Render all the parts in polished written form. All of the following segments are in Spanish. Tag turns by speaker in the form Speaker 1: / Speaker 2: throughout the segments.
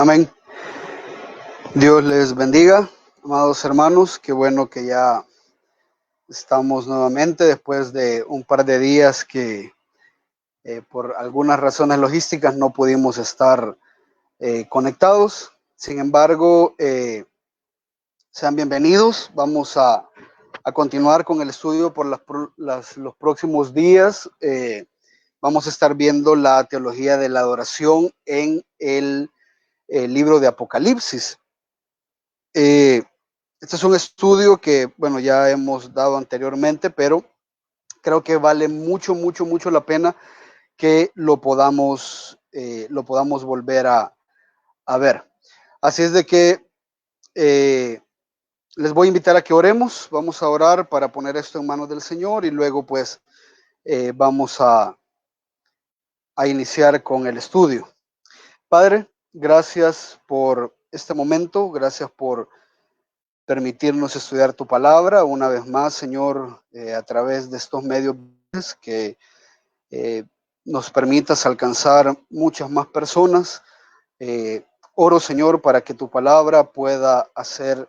Speaker 1: Amén. Dios les bendiga, amados hermanos. Qué bueno que ya estamos nuevamente después de un par de días que por algunas razones logísticas no pudimos estar conectados. Sin embargo, sean bienvenidos. Vamos a continuar con el estudio por los próximos días. Vamos a estar viendo la teología de la adoración en el libro de Apocalipsis. Este es un estudio que, bueno, ya hemos dado anteriormente, pero creo que vale mucho la pena que lo podamos volver a ver. Así es de que les voy a invitar a que oremos. Vamos a orar para poner esto en manos del Señor y luego pues vamos a iniciar con el estudio. Padre, gracias por este momento, gracias por permitirnos estudiar tu palabra una vez más, Señor, a través de estos medios que nos permitas alcanzar muchas más personas. Oro, Señor, para que tu palabra pueda hacer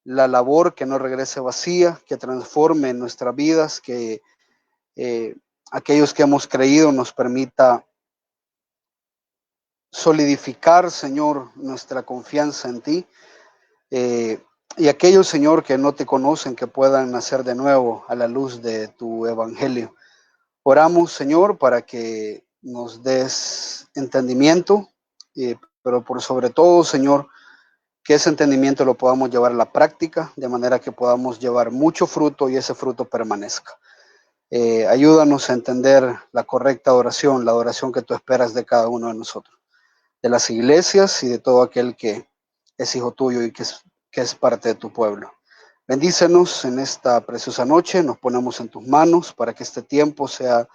Speaker 1: la labor, que no regrese vacía, que transforme nuestras vidas, que aquellos que hemos creído nos permita solidificar, Señor, nuestra confianza en ti. Y aquellos, Señor, que no te conocen, que puedan nacer de nuevo a la luz de tu evangelio. Oramos, Señor, para que nos des entendimiento, pero por sobre todo, Señor, que ese entendimiento lo podamos llevar a la práctica, de manera que podamos llevar mucho fruto y ese fruto permanezca. Ayúdanos a entender la correcta adoración, la adoración que tú esperas de cada uno de nosotros, de las iglesias y de todo aquel que es hijo tuyo y que es parte de tu pueblo. Bendícenos en esta preciosa noche, nos ponemos en tus manos para que este tiempo sea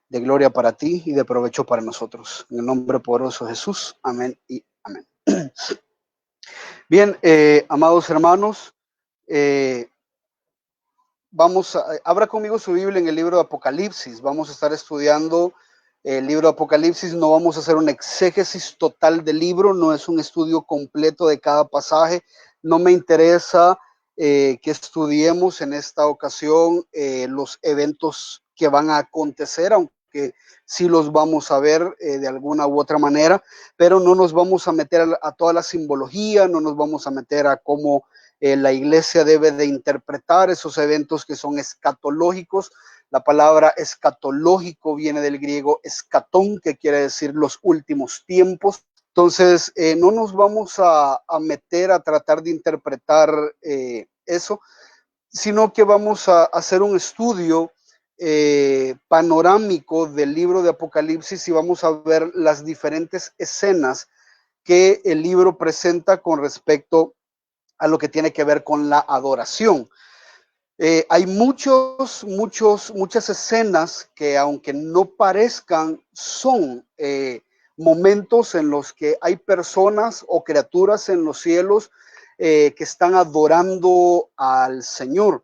Speaker 1: de gloria para ti y de provecho para nosotros. En el nombre poderoso de Jesús, amén y amén. Bien, amados hermanos, abra conmigo su Biblia en el libro de Apocalipsis. Vamos a estar estudiando el libro de Apocalipsis. No vamos a hacer un exégesis total del libro, no es un estudio completo de cada pasaje. No me interesa que estudiemos en esta ocasión los eventos que van a acontecer, aunque sí los vamos a ver de alguna u otra manera, pero no nos vamos a meter a toda la simbología, no nos vamos a meter a cómo la iglesia debe de interpretar esos eventos que son escatológicos. La palabra escatológico viene del griego escatón, que quiere decir los últimos tiempos. Entonces, no nos vamos a meter a tratar de interpretar eso, sino que vamos a hacer un estudio panorámico del libro de Apocalipsis y vamos a ver las diferentes escenas que el libro presenta con respecto a lo que tiene que ver con la adoración. Hay muchas escenas que, aunque no parezcan, son momentos en los que hay personas o criaturas en los cielos que están adorando al Señor.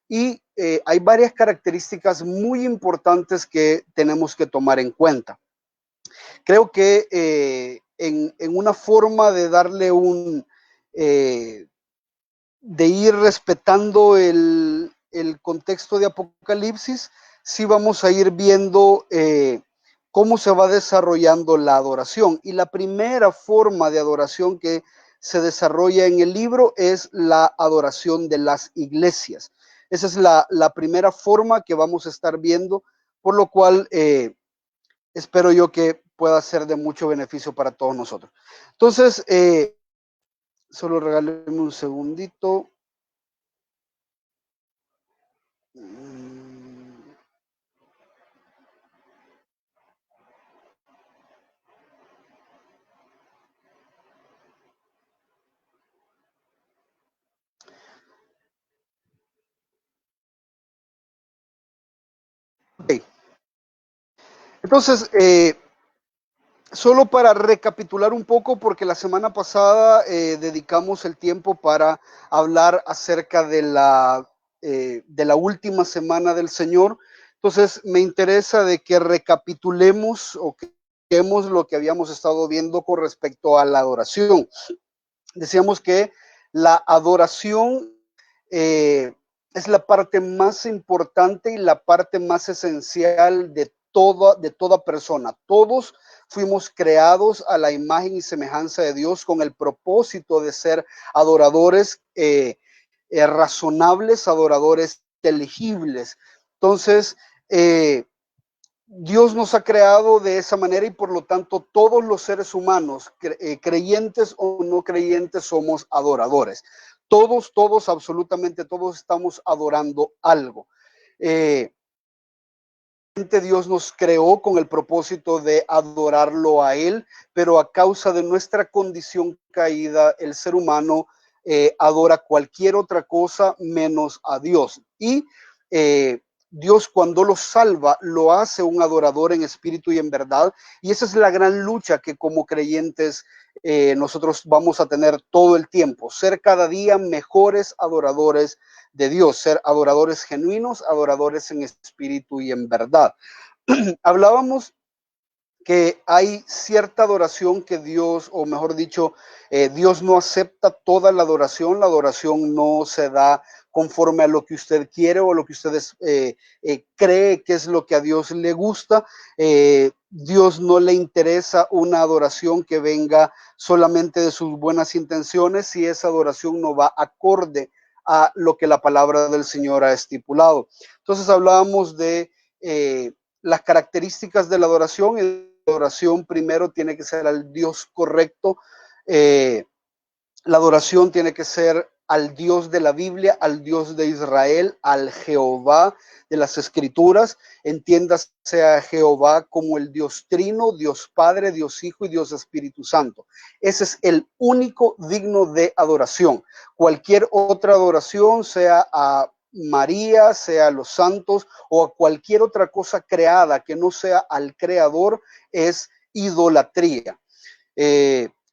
Speaker 1: Y hay varias características muy importantes que tenemos que tomar en cuenta. Creo que en una forma de darle de ir respetando el contexto de Apocalipsis, sí vamos a ir viendo cómo se va desarrollando la adoración. Y la primera forma de adoración que se desarrolla en el libro es la adoración de las iglesias. Esa es la primera forma que vamos a estar viendo, por lo cual espero yo que pueda ser de mucho beneficio para todos nosotros. Entonces, solo regálenme un segundito. Okay. Entonces, solo para recapitular un poco, porque la semana pasada dedicamos el tiempo para hablar acerca de la última semana del Señor. Entonces, me interesa de que recapitulemos o que vemos lo que habíamos estado viendo con respecto a la adoración. Decíamos que la adoración es la parte más importante y la parte más esencial de toda persona. Todos fuimos creados a la imagen y semejanza de Dios con el propósito de ser adoradores razonables, adoradores inteligibles. Entonces, Dios nos ha creado de esa manera y por lo tanto todos los seres humanos, creyentes o no creyentes, somos adoradores. Todos, absolutamente todos estamos adorando algo. Dios nos creó con el propósito de adorarlo a Él, pero a causa de nuestra condición caída, el ser humano adora cualquier otra cosa menos a Dios. Y Dios, cuando lo salva, lo hace un adorador en espíritu y en verdad. Y esa es la gran lucha que como creyentes nosotros vamos a tener todo el tiempo, ser cada día mejores adoradores de Dios, ser adoradores genuinos, adoradores en espíritu y en verdad. Hablábamos que hay cierta adoración que Dios, o mejor dicho, Dios no acepta toda la adoración no se da conforme a lo que usted quiere o lo que usted cree que es lo que a Dios le gusta. Dios no le interesa una adoración que venga solamente de sus buenas intenciones si esa adoración no va acorde a lo que la palabra del Señor ha estipulado. Entonces hablábamos de las características de la adoración. La adoración primero tiene que ser al Dios correcto. La adoración tiene que ser al Dios de la Biblia, al Dios de Israel, al Jehová de las Escrituras. Entiéndase a Jehová como el Dios Trino, Dios Padre, Dios Hijo y Dios Espíritu Santo. Ese es el único digno de adoración. Cualquier otra adoración, sea a María, sea a los santos o a cualquier otra cosa creada que no sea al Creador, es idolatría.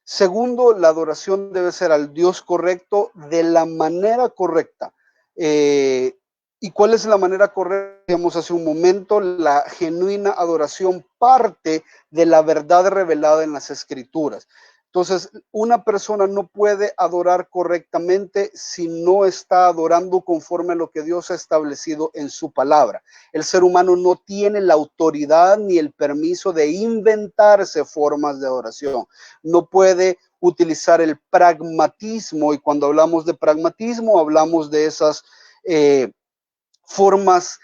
Speaker 1: Segundo, la adoración debe ser al Dios correcto de la manera correcta. ¿Y cuál es la manera correcta? Digamos hace un momento, la genuina adoración parte de la verdad revelada en las Escrituras. Entonces, una persona no puede adorar correctamente si no está adorando conforme a lo que Dios ha establecido en su palabra. El ser humano no tiene la autoridad ni el permiso de inventarse formas de adoración. No puede utilizar el pragmatismo, y cuando hablamos de pragmatismo, hablamos de esas formas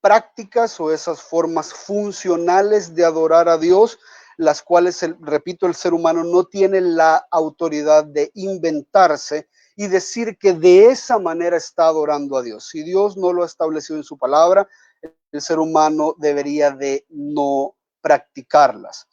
Speaker 1: prácticas o esas formas funcionales de adorar a Dios, las cuales, repito, el ser humano no tiene la autoridad de inventarse y decir que de esa manera está adorando a Dios. Si Dios no lo ha establecido en su palabra, el ser humano debería de no practicarlas.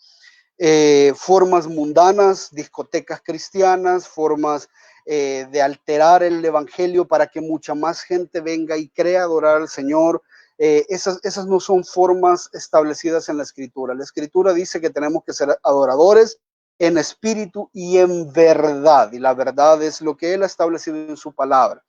Speaker 1: Formas mundanas, discotecas cristianas, formas de alterar el evangelio para que mucha más gente venga y crea adorar al Señor. Esas no son formas establecidas en la Escritura. La Escritura dice que tenemos que ser adoradores en espíritu y en verdad, y la verdad es lo que Él ha establecido en su palabra.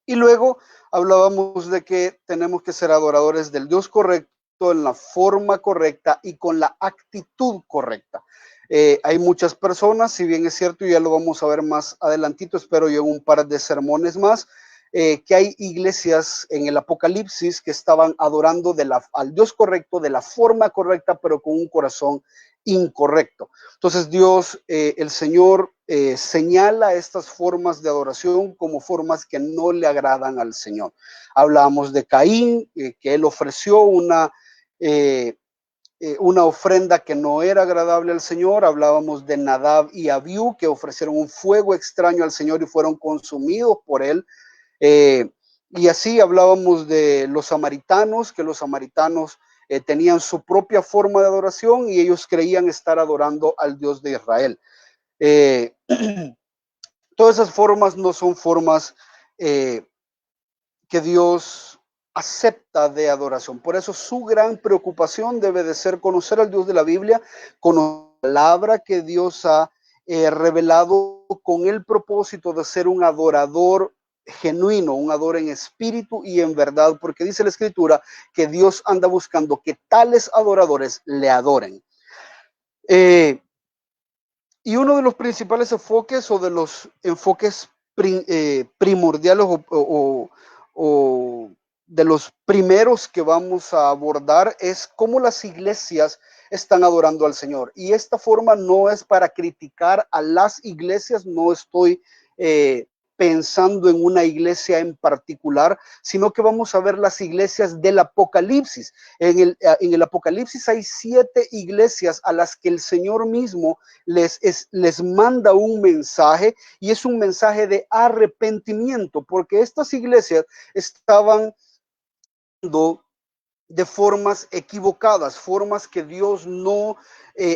Speaker 1: Y luego hablábamos de que tenemos que ser adoradores del Dios correcto, en la forma correcta y con la actitud correcta. Hay muchas personas, si bien es cierto, y ya lo vamos a ver más adelantito, espero yo en un par de sermones más, que hay iglesias en el Apocalipsis que estaban adorando al Dios correcto, de la forma correcta, pero con un corazón incorrecto. Entonces Dios, el Señor, señala estas formas de adoración como formas que no le agradan al Señor. Hablábamos de Caín, que él ofreció una ofrenda que no era agradable al Señor. Hablábamos de Nadab y Abiú, que ofrecieron un fuego extraño al Señor y fueron consumidos por él. Y así hablábamos de los samaritanos, que los samaritanos tenían su propia forma de adoración y ellos creían estar adorando al Dios de Israel. Todas esas formas no son formas que Dios acepta de adoración. Por eso su gran preocupación debe de ser conocer al Dios de la Biblia, conocer la palabra que Dios ha revelado con el propósito de ser un adorador genuino, un adorador en espíritu y en verdad, porque dice la Escritura que Dios anda buscando que tales adoradores le adoren. Eh, y uno de los principales enfoques o de los enfoques primordiales o de los primeros que vamos a abordar es cómo las iglesias están adorando al Señor. Y esta forma no es para criticar a las iglesias, no estoy pensando en una iglesia en particular, sino que vamos a ver las iglesias del Apocalipsis. En el Apocalipsis hay 7 iglesias a las que el Señor mismo les manda un mensaje, y es un mensaje de arrepentimiento, porque estas iglesias estaban de formas equivocadas, formas que Dios no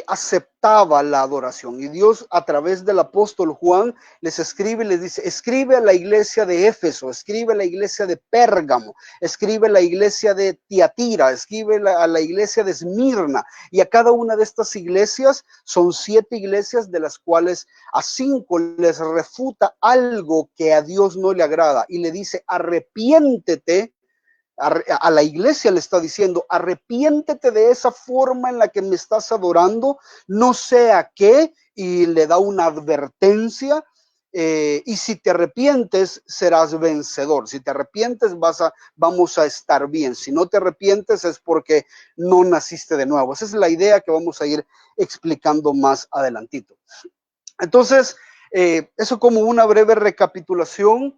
Speaker 1: aceptaba la adoración. Y Dios, a través del apóstol Juan, les escribe y les dice: escribe a la iglesia de Éfeso, escribe a la iglesia de Pérgamo, escribe a la iglesia de Tiatira, escribe a la iglesia de Esmirna. Y a cada una de estas iglesias, son 7 iglesias, de las cuales a 5 les refuta algo que a Dios no le agrada y le dice: arrepiéntete. A la iglesia le está diciendo: arrepiéntete de esa forma en la que me estás adorando, no sea que, y le da una advertencia, y si te arrepientes serás vencedor, si te arrepientes vamos a estar bien, si no te arrepientes es porque no naciste de nuevo. Esa es la idea que vamos a ir explicando más adelantito. Entonces, eso como una breve recapitulación.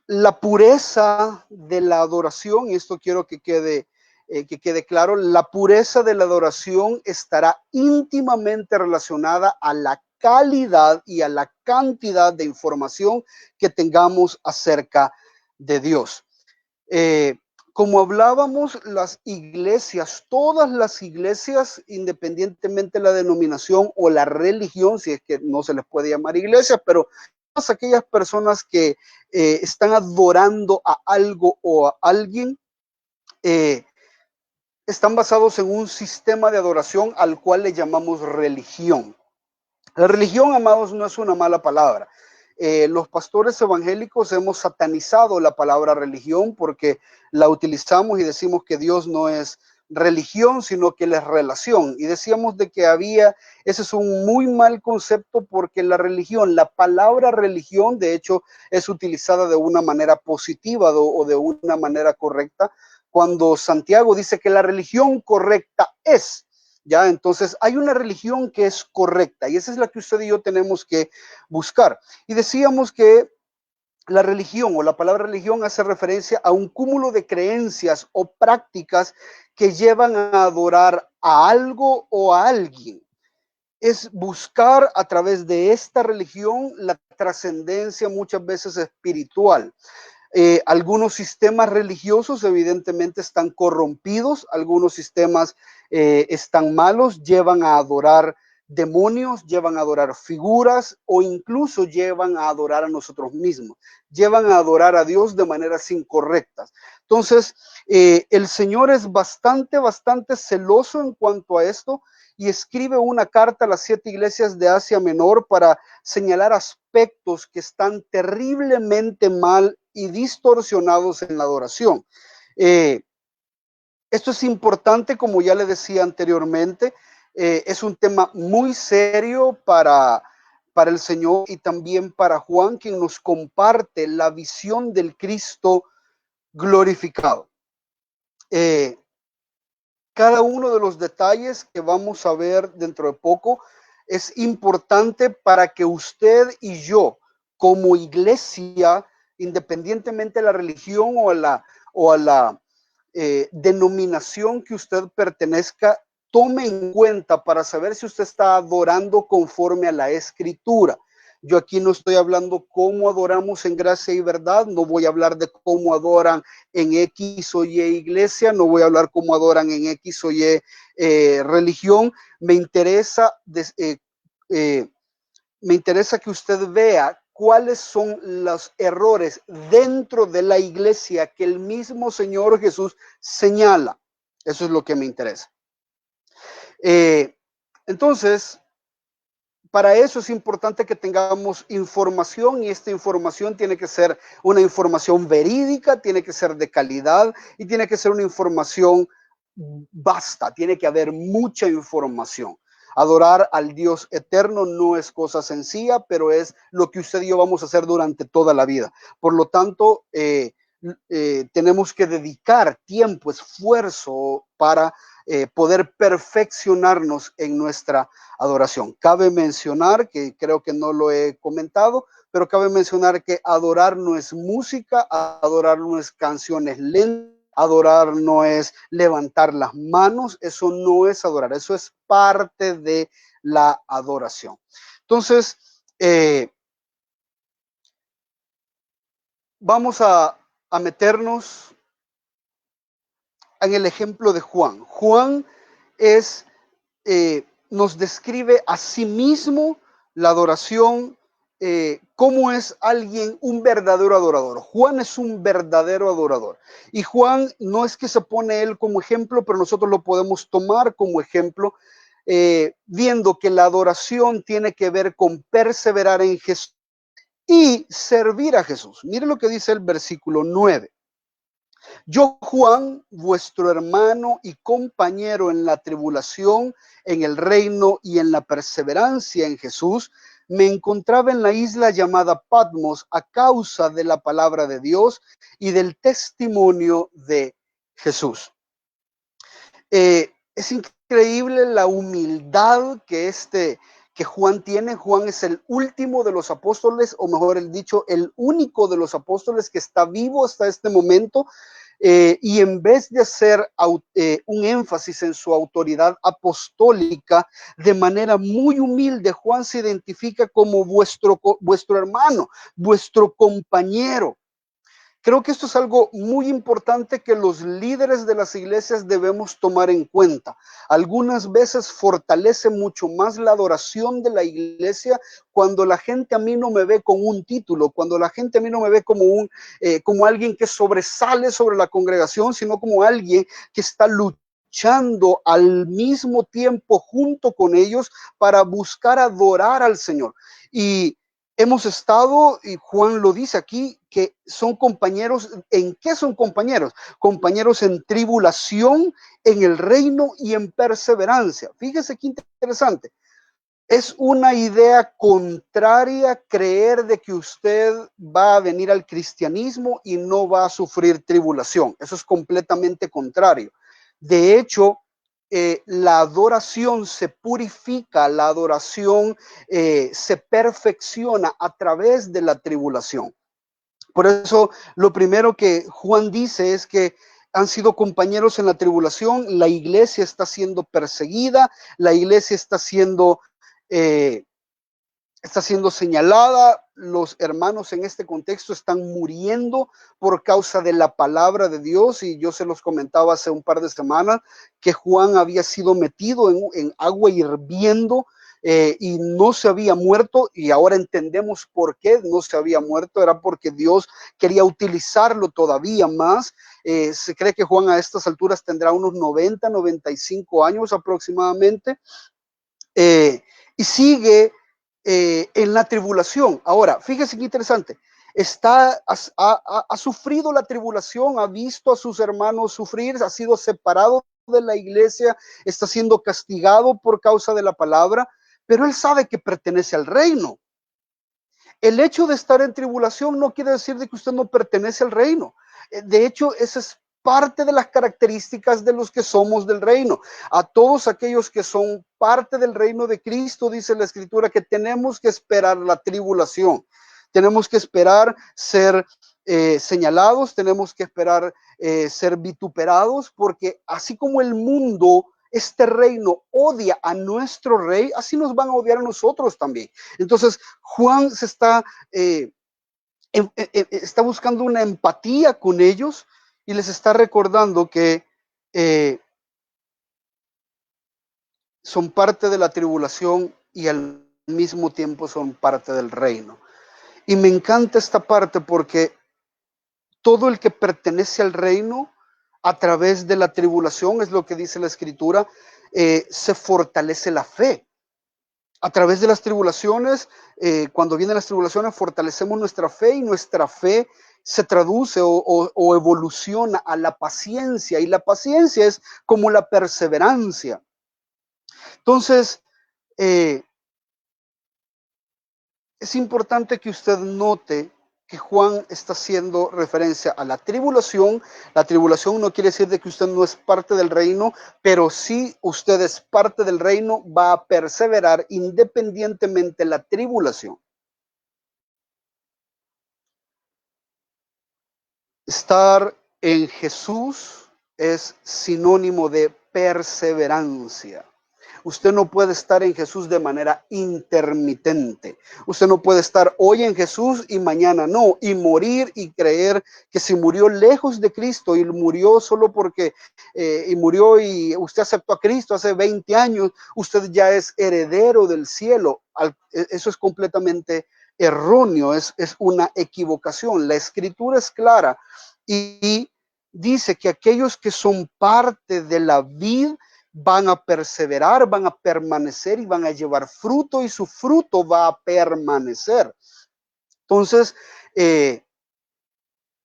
Speaker 1: La pureza de la adoración, y esto quiero que quede claro: la pureza de la adoración estará íntimamente relacionada a la calidad y a la cantidad de información que tengamos acerca de Dios. Como hablábamos, las iglesias, todas las iglesias, independientemente de la denominación o la religión, si es que no se les puede llamar iglesias, pero todas aquellas personas que están adorando a algo o a alguien, están basados en un sistema de adoración al cual le llamamos religión. La religión, amados, no es una mala palabra. Los pastores evangélicos hemos satanizado la palabra religión porque la utilizamos y decimos que Dios no es religión, sino que Él es relación. Y decíamos de que ese es un muy mal concepto, porque la religión, la palabra religión, de hecho, es utilizada de una manera positiva o de una manera correcta, cuando Santiago dice que la religión correcta es. Ya, entonces hay una religión que es correcta, y esa es la que usted y yo tenemos que buscar. Y decíamos que la religión, o la palabra religión, hace referencia a un cúmulo de creencias o prácticas que llevan a adorar a algo o a alguien. Es buscar a través de esta religión la trascendencia, muchas veces espiritual. Algunos sistemas religiosos evidentemente están corrompidos, algunos sistemas están malos, llevan a adorar demonios, llevan a adorar figuras, o incluso llevan a adorar a nosotros mismos, llevan a adorar a Dios de maneras incorrectas. Entonces, el Señor es bastante celoso en cuanto a esto, y escribe una carta a las 7 iglesias de Asia Menor para señalar aspectos que están terriblemente mal y distorsionados en la adoración. Esto es importante, como ya le decía anteriormente, es un tema muy serio para el Señor y también para Juan, quien nos comparte la visión del Cristo glorificado. Cada uno de los detalles que vamos a ver dentro de poco es importante para que usted y yo, como iglesia, independientemente de la religión o a la denominación que usted pertenezca, tome en cuenta para saber si usted está adorando conforme a la Escritura. Yo aquí no estoy hablando cómo adoramos en Gracia y Verdad, no voy a hablar de cómo adoran en X o Y iglesia, no voy a hablar cómo adoran en X o Y religión. Me interesa que usted vea cuáles son los errores dentro de la iglesia que el mismo Señor Jesús señala. Eso es lo que me interesa. Entonces, para eso es importante que tengamos información, y esta información tiene que ser una información verídica, tiene que ser de calidad y tiene que ser una información vasta, tiene que haber mucha información. Adorar al Dios eterno no es cosa sencilla, pero es lo que usted y yo vamos a hacer durante toda la vida. Por lo tanto, tenemos que dedicar tiempo, esfuerzo para poder perfeccionarnos en nuestra adoración. Cabe mencionar, que creo que no lo he comentado, pero cabe mencionar que adorar no es música, adorar no es canciones lentas, adorar no es levantar las manos, eso no es adorar, eso es parte de la adoración. Entonces, vamos a meternos en el ejemplo de Juan. Juan nos describe a sí mismo la adoración, cómo es alguien, un verdadero adorador. Juan es un verdadero adorador. Y Juan no es que se pone él como ejemplo, pero nosotros lo podemos tomar como ejemplo, viendo que la adoración tiene que ver con perseverar en Jesús y servir a Jesús. Mire lo que dice el versículo 9. Yo, Juan, vuestro hermano y compañero en la tribulación, en el reino y en la perseverancia en Jesús, me encontraba en la isla llamada Patmos a causa de la palabra de Dios y del testimonio de Jesús. Es increíble la humildad que Juan tiene. Juan es el último de los apóstoles, o mejor dicho, el único de los apóstoles que está vivo hasta este momento. Y en vez de hacer un énfasis en su autoridad apostólica, de manera muy humilde, Juan se identifica como vuestro hermano, vuestro compañero. Creo que esto es algo muy importante que los líderes de las iglesias debemos tomar en cuenta. Algunas veces fortalece mucho más la adoración de la iglesia cuando la gente a mí no me ve con un título, cuando la gente a mí no me ve como alguien que sobresale sobre la congregación, sino como alguien que está luchando al mismo tiempo junto con ellos para buscar adorar al Señor. Y hemos estado, y Juan lo dice aquí, que son compañeros. ¿En qué son compañeros? Compañeros en tribulación, en el reino y en perseverancia. Fíjese qué interesante. Es una idea contraria creer de que usted va a venir al cristianismo y no va a sufrir tribulación. Eso es completamente contrario. De hecho, la adoración se purifica, la adoración se perfecciona a través de la tribulación. Por eso, lo primero que Juan dice es que han sido compañeros en la tribulación, la iglesia está siendo perseguida, la iglesia está siendo señalada, los hermanos en este contexto están muriendo por causa de la palabra de Dios, y yo se los comentaba hace un par de semanas que Juan había sido metido en agua hirviendo y no se había muerto, y ahora entendemos por qué no se había muerto. Era porque Dios quería utilizarlo todavía más. Se cree que Juan a estas alturas tendrá unos 90, 95 años aproximadamente, y sigue en la tribulación. Ahora, fíjese qué interesante. Ha sufrido la tribulación, ha visto a sus hermanos sufrir, ha sido separado de la iglesia, está siendo castigado por causa de la palabra, pero él sabe que pertenece al reino. El hecho de estar en tribulación no quiere decir de que usted no pertenece al reino. De hecho, esa es parte de las características de los que somos del reino. A todos aquellos que son parte del reino de Cristo, dice la Escritura, que tenemos que esperar la tribulación. Tenemos que esperar ser señalados, tenemos que esperar ser vituperados, porque así como el mundo, este reino odia a nuestro rey, así nos van a odiar a nosotros también. Entonces, Juan está buscando una empatía con ellos y les está recordando que son parte de la tribulación y al mismo tiempo son parte del reino. Y me encanta esta parte porque todo el que pertenece al reino a través de la tribulación, es lo que dice la Escritura, se fortalece la fe. A través de las tribulaciones, cuando vienen las tribulaciones, fortalecemos nuestra fe, y nuestra fe se traduce o evoluciona a la paciencia, y la paciencia es como la perseverancia. Entonces, Eh, es importante que usted note que Juan está haciendo referencia a la tribulación. La tribulación no quiere decir de que usted no es parte del reino, pero si usted es parte del reino, va a perseverar independientemente de la tribulación. Estar en Jesús es sinónimo de perseverancia. Usted no puede estar en Jesús de manera intermitente. Usted no puede estar hoy en Jesús y mañana no, y morir y creer que si murió lejos de Cristo y murió solo porque y murió y usted aceptó a Cristo hace 20 años, usted ya es heredero del cielo. Eso es completamente erróneo, es una equivocación. La escritura es clara y dice que aquellos que son parte de la vid van a perseverar, van a permanecer y van a llevar fruto y su fruto va a permanecer. Entonces,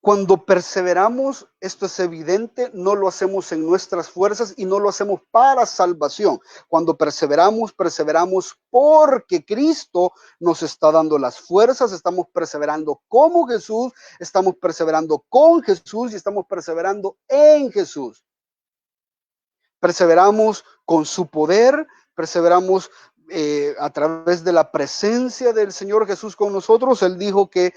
Speaker 1: cuando perseveramos, esto es evidente, no lo hacemos en nuestras fuerzas y no lo hacemos para salvación. Cuando perseveramos, perseveramos porque Cristo nos está dando las fuerzas, estamos perseverando como Jesús, estamos perseverando con Jesús y estamos perseverando en Jesús. Perseveramos con su poder, perseveramos a través de la presencia del Señor Jesús con nosotros. Él dijo que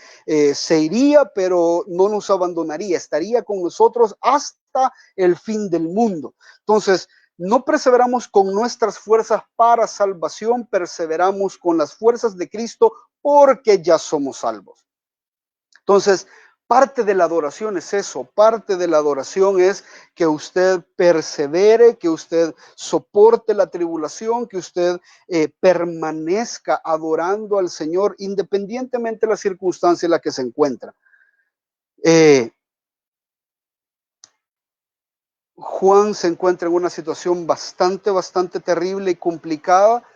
Speaker 1: se iría, pero no nos abandonaría, estaría con nosotros hasta el fin del mundo. Entonces, no perseveramos con nuestras fuerzas para salvación, perseveramos con las fuerzas de Cristo porque ya somos salvos. Entonces, parte de la adoración es eso, parte de la adoración es que usted persevere, que usted soporte la tribulación, que usted permanezca adorando al Señor independientemente de la circunstancia en la que se encuentra. Juan se encuentra en una situación bastante terrible y complicada.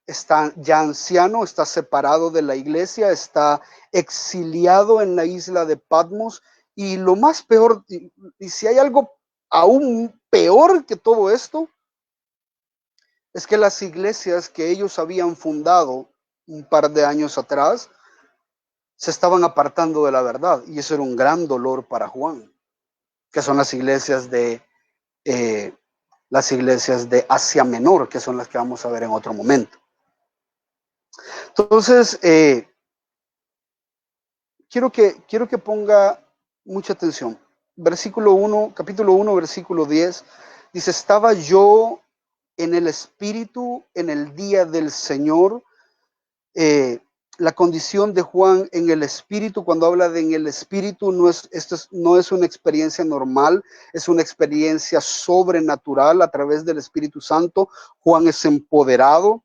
Speaker 1: Está ya anciano, está separado de la iglesia, está exiliado en la isla de Patmos. Y lo más peor, y si hay algo aún peor que todo esto, es que las iglesias que ellos habían fundado un par de años atrás se estaban apartando de la verdad. Y eso era un gran dolor para Juan, que son las iglesias de Asia Menor, que son las que vamos a ver en otro momento. Entonces, quiero que ponga mucha atención. Versículo 1, capítulo 1, versículo 10, dice, estaba yo en el Espíritu en el día del Señor. La condición de Juan en el Espíritu, cuando habla de en el Espíritu, no es una experiencia normal, es una experiencia sobrenatural a través del Espíritu Santo. Juan es empoderado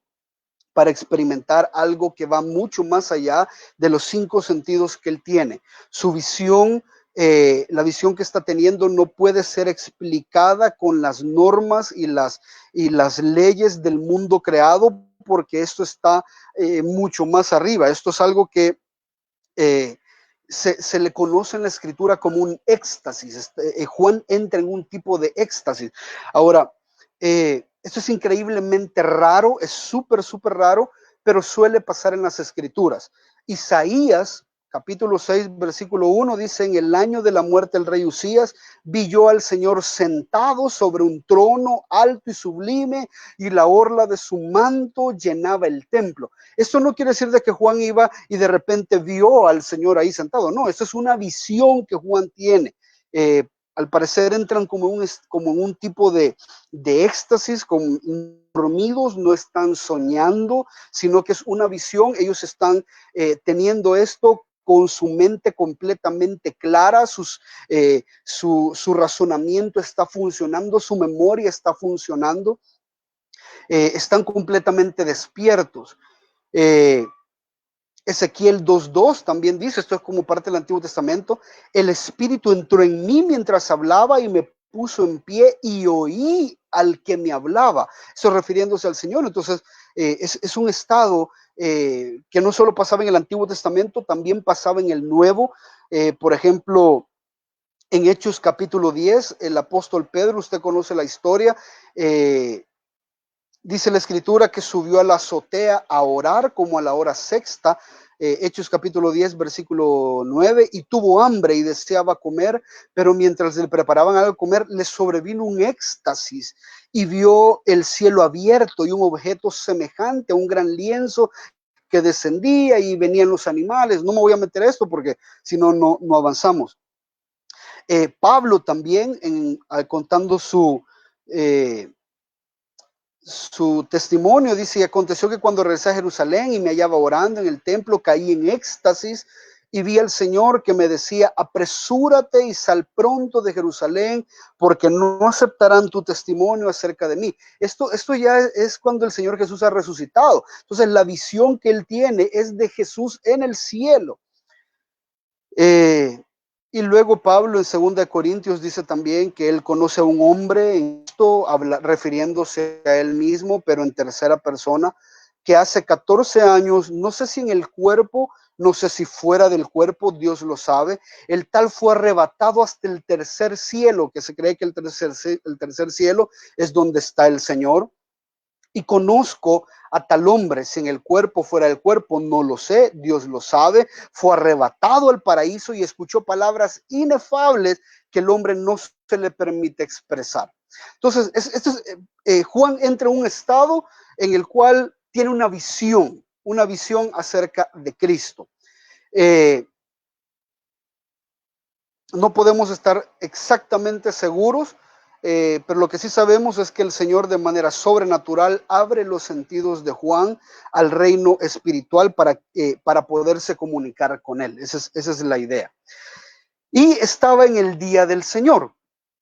Speaker 1: para experimentar algo que va mucho más allá de los 5 sentidos que él tiene. Su visión, la visión que está teniendo no puede ser explicada con las normas y las leyes del mundo creado, porque esto está mucho más arriba. Esto es algo que se le conoce en la escritura como un éxtasis. Juan entra en un tipo de éxtasis. Ahora, esto es increíblemente raro, es súper raro, pero suele pasar en las escrituras. Isaías, capítulo 6, versículo 1, dice, en el año de la muerte del rey Usías, vi yo al Señor sentado sobre un trono alto y sublime, y la orla de su manto llenaba el templo. Esto no quiere decir de que Juan iba y de repente vio al Señor ahí sentado. No, esto es una visión que Juan tiene. Al parecer entran como en un tipo de éxtasis, como dormidos, no están soñando, sino que es una visión. Ellos están teniendo esto con su mente completamente clara, su razonamiento está funcionando, su memoria está funcionando, están completamente despiertos. Ezequiel 2:2 también dice, esto es como parte del Antiguo Testamento, el Espíritu entró en mí mientras hablaba y me puso en pie y oí al que me hablaba. Eso refiriéndose al Señor. Entonces, es un estado que no solo pasaba en el Antiguo Testamento, también pasaba en el Nuevo. Por ejemplo, en Hechos capítulo 10, el apóstol Pedro, usted conoce la historia, Dice la escritura que subió a la azotea a orar como a la hora sexta, Hechos capítulo 10, versículo 9, y tuvo hambre y deseaba comer, pero mientras le preparaban algo a comer, le sobrevino un éxtasis y vio el cielo abierto y un objeto semejante a un gran lienzo que descendía y venían los animales. No me voy a meter esto porque si no, no avanzamos. Pablo también, contando su testimonio, dice: y aconteció que cuando regresé a Jerusalén y me hallaba orando en el templo, caí en éxtasis y vi al Señor que me decía: apresúrate y sal pronto de Jerusalén, porque no aceptarán tu testimonio acerca de mí. Esto ya es cuando el Señor Jesús ha resucitado. Entonces la visión que él tiene es de Jesús en el cielo. Y luego Pablo en 2 Corintios dice también que él conoce a un hombre, en esto refiriéndose a él mismo, pero en tercera persona, que hace 14 años, no sé si en el cuerpo, no sé si fuera del cuerpo, Dios lo sabe, el tal fue arrebatado hasta el tercer cielo, que se cree que el tercer cielo es donde está el Señor. Y conozco a tal hombre, si en el cuerpo, fuera del cuerpo, no lo sé, Dios lo sabe, fue arrebatado al paraíso y escuchó palabras inefables que el hombre no se le permite expresar. Entonces, Juan entra en un estado en el cual tiene una visión acerca de Cristo. No podemos estar exactamente seguros, pero lo que sí sabemos es que el Señor de manera sobrenatural abre los sentidos de Juan al reino espiritual para poderse comunicar con él. Esa es la idea. Y estaba en el día del Señor.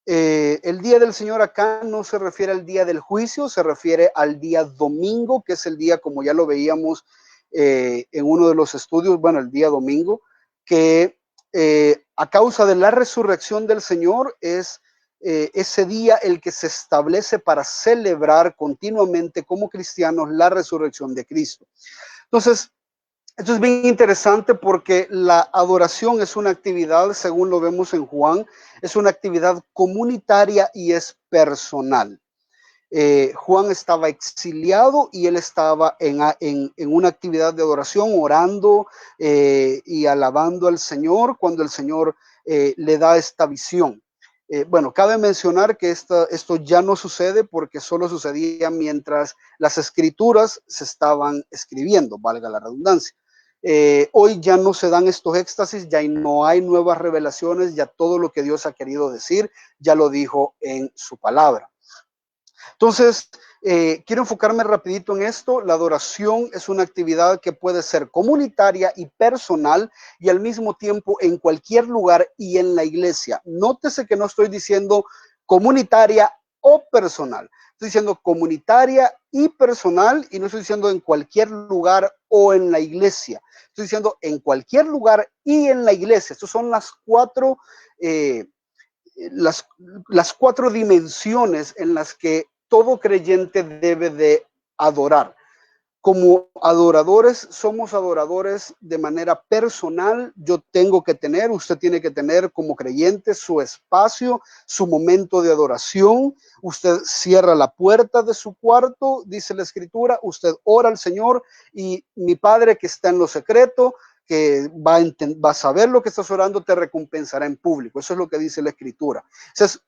Speaker 1: El día del Señor acá no se refiere al día del juicio, se refiere al día domingo, que es el día, como ya lo veíamos en uno de los estudios, bueno, el día domingo, que a causa de la resurrección del Señor es ese día el que se establece para celebrar continuamente como cristianos la resurrección de Cristo. Entonces, esto es bien interesante porque la adoración es una actividad, según lo vemos en Juan, es una actividad comunitaria y es personal. Juan estaba exiliado y él estaba en una actividad de adoración, orando y alabando al Señor cuando el Señor le da esta visión. Bueno, cabe mencionar que esto ya no sucede porque solo sucedía mientras las escrituras se estaban escribiendo, valga la redundancia. Hoy ya no se dan estos éxtasis, ya no hay nuevas revelaciones, ya todo lo que Dios ha querido decir, ya lo dijo en su palabra. Entonces, quiero enfocarme rapidito en esto. La adoración es una actividad que puede ser comunitaria y personal y al mismo tiempo en cualquier lugar y en la iglesia. Nótese que no estoy diciendo comunitaria o personal. Estoy diciendo comunitaria y personal y no estoy diciendo en cualquier lugar o en la iglesia. Estoy diciendo en cualquier lugar y en la iglesia. Estas son las cuatro dimensiones en las que todo creyente debe de adorar. Como adoradores, somos adoradores de manera personal. Yo tengo que tener, usted tiene que tener como creyente su espacio, su momento de adoración. Usted cierra la puerta de su cuarto, dice la escritura, usted ora al Señor y mi Padre que está en lo secreto, que va a saber lo que estás orando, te recompensará en público. Eso es lo que dice la escritura. Esa es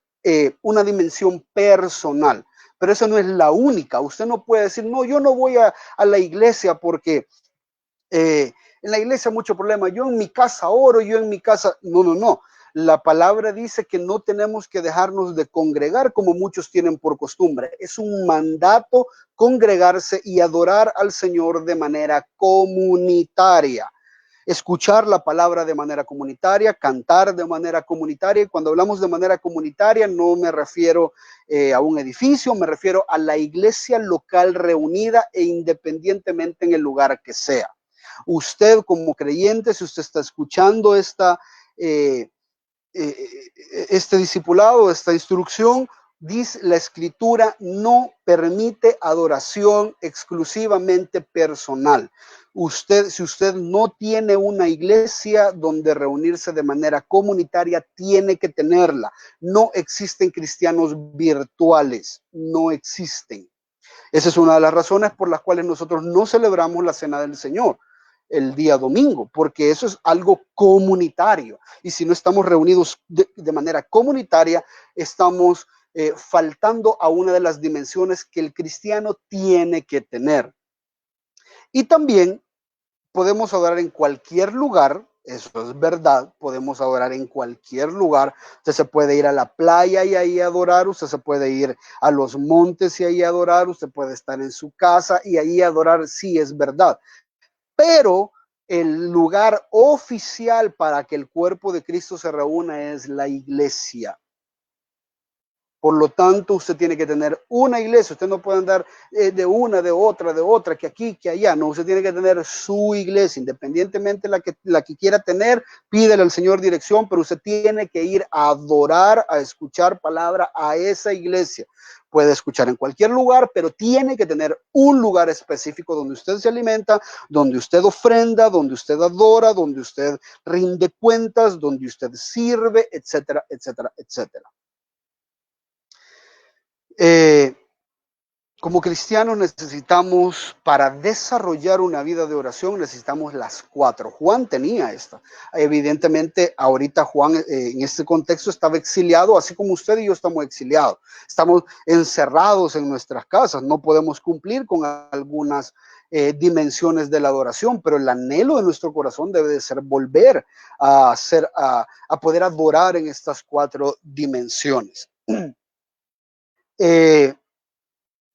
Speaker 1: una dimensión personal. Pero esa no es la única. Usted no puede decir, no, yo no voy a la iglesia porque en la iglesia hay mucho problema. Yo en mi casa oro, yo en mi casa. No. La palabra dice que no tenemos que dejarnos de congregar como muchos tienen por costumbre. Es un mandato congregarse y adorar al Señor de manera comunitaria. Escuchar la palabra de manera comunitaria, cantar de manera comunitaria. Y cuando hablamos de manera comunitaria, no me refiero a un edificio, me refiero a la iglesia local reunida e independientemente en el lugar que sea. Usted como creyente, si usted está escuchando este discipulado, esta instrucción, dice la escritura, no permite adoración exclusivamente personal. Si usted no tiene una iglesia donde reunirse de manera comunitaria, tiene que tenerla. No existen cristianos virtuales, no existen. Esa es una de las razones por las cuales nosotros no celebramos la Cena del Señor el día domingo, porque eso es algo comunitario. Y si no estamos reunidos de manera comunitaria, estamos faltando a una de las dimensiones que el cristiano tiene que tener. Y también podemos adorar en cualquier lugar, eso es verdad, podemos adorar en cualquier lugar. Usted se puede ir a la playa y ahí adorar, usted se puede ir a los montes y ahí adorar, usted puede estar en su casa y ahí adorar, sí, es verdad. Pero el lugar oficial para que el cuerpo de Cristo se reúna es la iglesia. Por lo tanto, usted tiene que tener una iglesia. Usted no puede andar de una, de otra, que aquí, que allá. No, usted tiene que tener su iglesia, independientemente la que quiera tener. Pídele al Señor dirección, pero usted tiene que ir a adorar, a escuchar palabra a esa iglesia. Puede escuchar en cualquier lugar, pero tiene que tener un lugar específico donde usted se alimenta, donde usted ofrenda, donde usted adora, donde usted rinde cuentas, donde usted sirve, etcétera, etcétera, etcétera. Como cristianos necesitamos, para desarrollar una vida de oración, necesitamos las 4. Juan tenía esta. Evidentemente, ahorita Juan en este contexto estaba exiliado, así como usted y yo estamos exiliados. Estamos encerrados en nuestras casas, no podemos cumplir con algunas dimensiones de la adoración, pero el anhelo de nuestro corazón debe de ser volver a poder adorar en estas 4 dimensiones.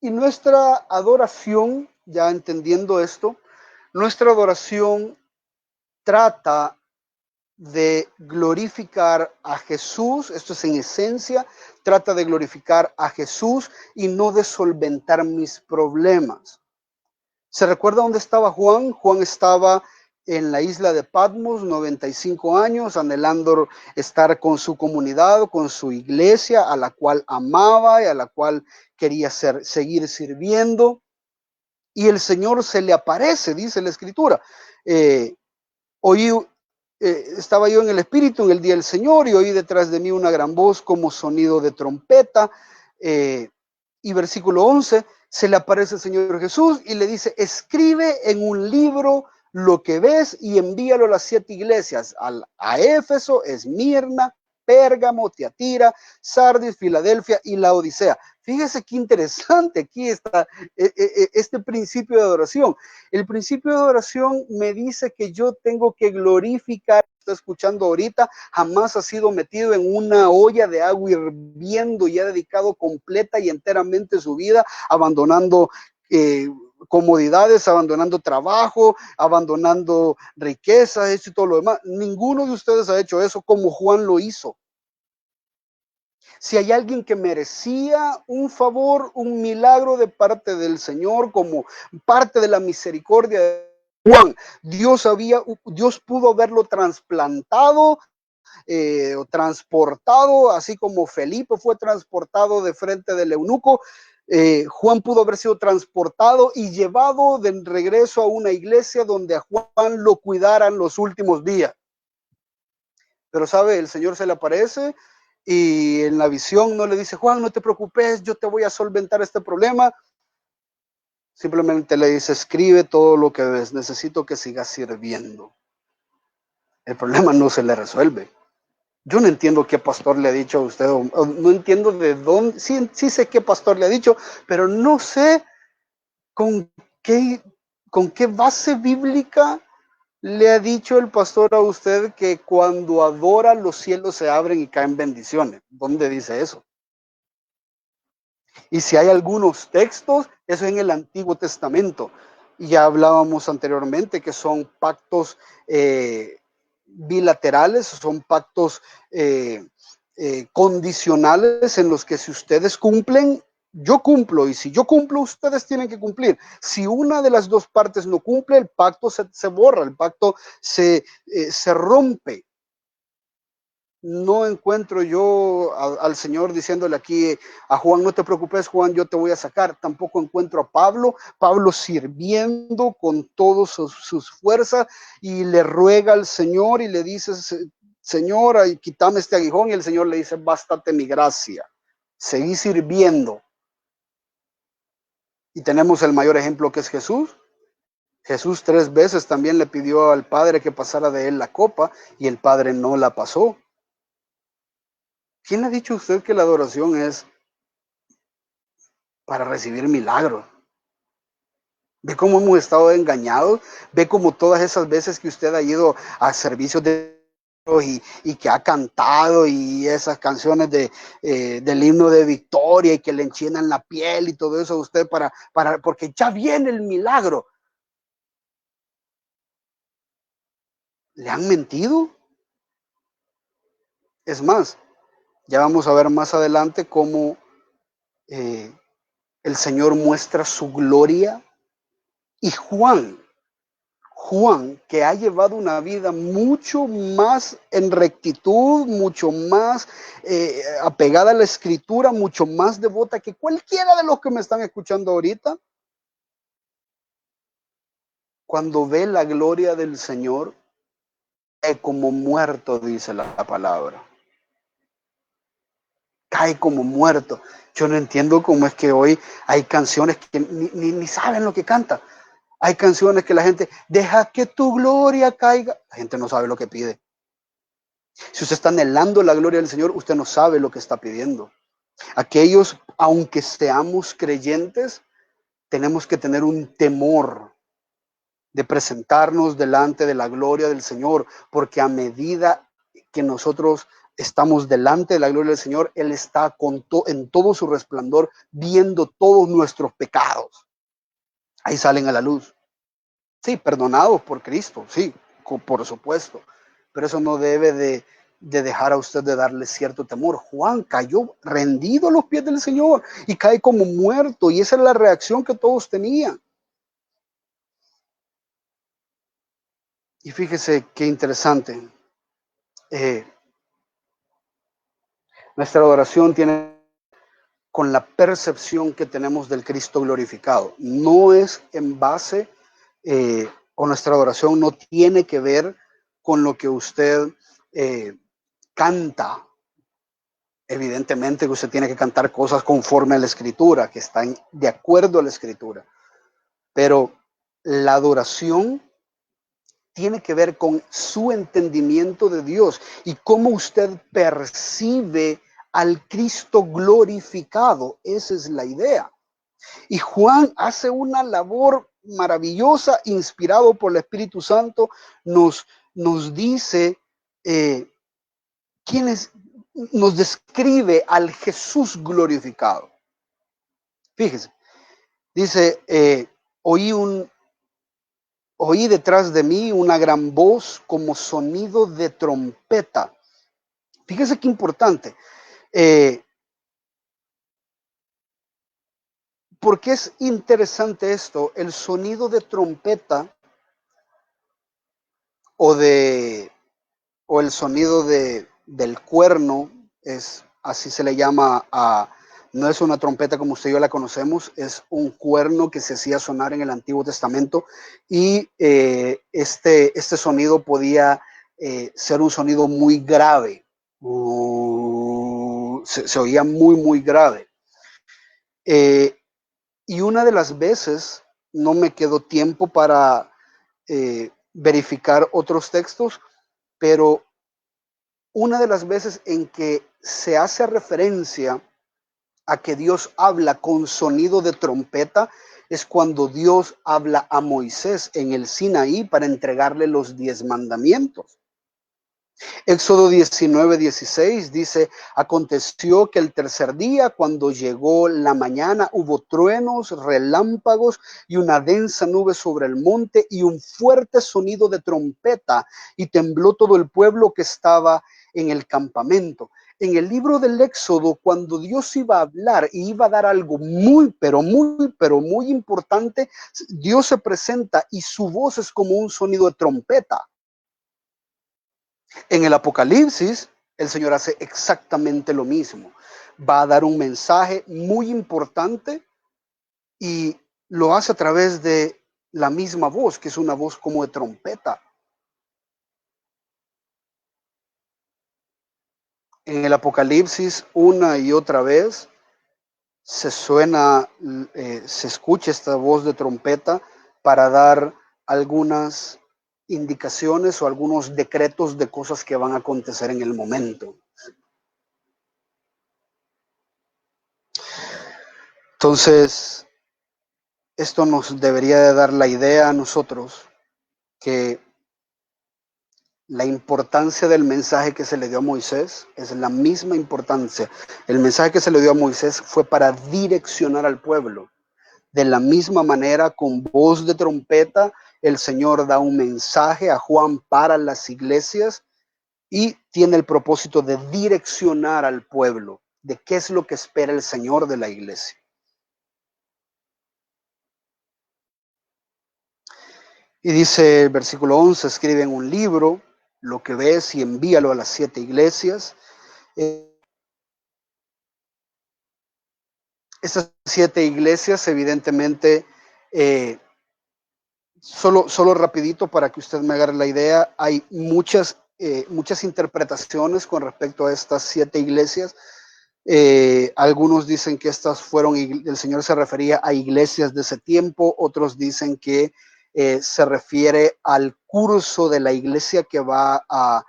Speaker 1: Y nuestra adoración, ya entendiendo esto, nuestra adoración trata de glorificar a Jesús, esto es en esencia, trata de glorificar a Jesús y no de solventar mis problemas. ¿Se recuerda dónde estaba Juan? Juan estaba en la isla de Patmos, 95 años, anhelando estar con su comunidad, con su iglesia, a la cual amaba y a la cual quería seguir sirviendo. Y el Señor se le aparece, dice la Escritura. Estaba yo en el Espíritu en el día del Señor y oí detrás de mí una gran voz como sonido de trompeta. Y versículo 11, se le aparece el Señor Jesús y le dice, escribe en un libro lo que ves y envíalo a las 7 iglesias, a Éfeso, Esmirna, Pérgamo, Tiatira, Sardis, Filadelfia y Laodicea. Fíjese qué interesante aquí está este principio de adoración. El principio de adoración me dice que yo tengo que glorificar. Está escuchando ahorita, jamás ha sido metido en una olla de agua hirviendo y ha dedicado completa y enteramente su vida, abandonando comodidades, abandonando trabajo, abandonando riquezas, eso y todo lo demás. Ninguno de ustedes ha hecho eso como Juan lo hizo. Si hay alguien que merecía un favor, un milagro de parte del Señor, como parte de la misericordia de Juan, Dios pudo haberlo trasplantado o transportado, así como Felipe fue transportado de frente del eunuco. Juan pudo haber sido transportado y llevado de regreso a una iglesia donde a Juan lo cuidaran los últimos días. Pero sabe, el Señor se le aparece y en la visión no le dice, Juan, no te preocupes, yo te voy a solventar este problema. Simplemente le dice, escribe todo lo que ves, necesito que sigas sirviendo. El problema no se le resuelve. Yo no entiendo qué pastor le ha dicho a usted, o no entiendo de dónde, sí sé qué pastor le ha dicho, pero no sé con qué base bíblica le ha dicho el pastor a usted que cuando adora los cielos se abren y caen bendiciones. ¿Dónde dice eso? Y si hay algunos textos, eso es en el Antiguo Testamento. Y ya hablábamos anteriormente que son pactos bilaterales, son pactos condicionales en los que si ustedes cumplen, yo cumplo, y si yo cumplo, ustedes tienen que cumplir. Si una de las dos partes no cumple, el pacto se borra, el pacto se rompe. No encuentro yo al Señor diciéndole aquí a Juan, no te preocupes, Juan, yo te voy a sacar. Tampoco encuentro a Pablo sirviendo con todas sus fuerzas y le ruega al Señor y le dice, Señor, quítame este aguijón, y el Señor le dice, bástate mi gracia, seguí sirviendo. Y tenemos el mayor ejemplo que es Jesús. Jesús 3 veces también le pidió al Padre que pasara de él la copa y el Padre no la pasó. ¿Quién le ha dicho a usted que la adoración es para recibir milagros? Ve cómo hemos estado engañados, ve cómo todas esas veces que usted ha ido a servicios de y que ha cantado y esas canciones del himno de victoria y que le enchinan la piel y todo eso a usted porque ya viene el milagro. ¿Le han mentido? Es más, ya vamos a ver más adelante cómo eh, el Señor muestra su gloria y Juan, que ha llevado una vida mucho más en rectitud, mucho más apegada a la escritura, mucho más devota que cualquiera de los que me están escuchando ahorita, cuando ve la gloria del Señor, cae como muerto, dice la palabra. Cae como muerto. Yo no entiendo cómo es que hoy hay canciones que ni saben lo que canta. Hay canciones que la gente, deja que tu gloria caiga. La gente no sabe lo que pide. Si usted está anhelando la gloria del Señor, usted no sabe lo que está pidiendo. Aquellos, aunque seamos creyentes, tenemos que tener un temor de presentarnos delante de la gloria del Señor, porque a medida que nosotros estamos delante de la gloria del Señor, Él está en todo su resplandor, viendo todos nuestros pecados. Ahí salen a la luz. Sí, perdonados por Cristo, sí, por supuesto, pero eso no debe de dejar a usted de darle cierto temor. Juan cayó rendido a los pies del Señor y cae como muerto, y esa es la reacción que todos tenían. Y fíjese qué interesante. Nuestra adoración tiene con la percepción que tenemos del Cristo glorificado. No es en base, o nuestra adoración no tiene que ver con lo que usted canta. Evidentemente que usted tiene que cantar cosas conforme a la escritura, que están de acuerdo a la escritura. Pero la adoración tiene que ver con su entendimiento de Dios y cómo usted percibe al Cristo glorificado. Esa es la idea. Y Juan hace una labor maravillosa, inspirado por el Espíritu Santo, nos dice quién es, nos describe al Jesús glorificado. Fíjese, dice, oí detrás de mí una gran voz como sonido de trompeta. Fíjese qué importante. ¿Por qué es interesante esto? El sonido de trompeta o de o el sonido del cuerno, así se le llama no es una trompeta como usted y yo la conocemos, es un cuerno que se hacía sonar en el Antiguo Testamento y este sonido podía ser un sonido muy grave, se oía muy grave. Y una de las veces, no me quedó tiempo para verificar otros textos, pero una de las veces en que se hace referencia a que Dios habla con sonido de trompeta es cuando Dios habla a Moisés en el Sinaí para entregarle los 10 mandamientos. Éxodo 19:16 dice, aconteció que el tercer día, cuando llegó la mañana, hubo truenos, relámpagos y una densa nube sobre el monte y un fuerte sonido de trompeta, y tembló todo el pueblo que estaba en el campamento. En el libro del Éxodo, cuando Dios iba a hablar y iba a dar algo pero muy importante, Dios se presenta y su voz es como un sonido de trompeta. En el Apocalipsis, el Señor hace exactamente lo mismo. Va a dar un mensaje muy importante y lo hace a través de la misma voz, que es una voz como de trompeta. En el Apocalipsis, una y otra vez, se escucha esta voz de trompeta para dar algunas indicaciones o algunos decretos de cosas que van a acontecer en el momento. Entonces, esto nos debería de dar la idea a nosotros que la importancia del mensaje que se le dio a Moisés es la misma importancia. El mensaje que se le dio a Moisés fue para direccionar al pueblo. De la misma manera, con voz de trompeta, el Señor da un mensaje a Juan para las iglesias y tiene el propósito de direccionar al pueblo de qué es lo que espera el Señor de la iglesia. Y dice el versículo 11, escribe en un libro lo que ves y envíalo a las 7 iglesias. Estas 7 iglesias, evidentemente, solo rapidito para que usted me agarre la idea, hay muchas interpretaciones con respecto a estas 7 iglesias. Algunos dicen que estas fueron, el Señor se refería a iglesias de ese tiempo, otros dicen que se refiere al curso de la iglesia que va a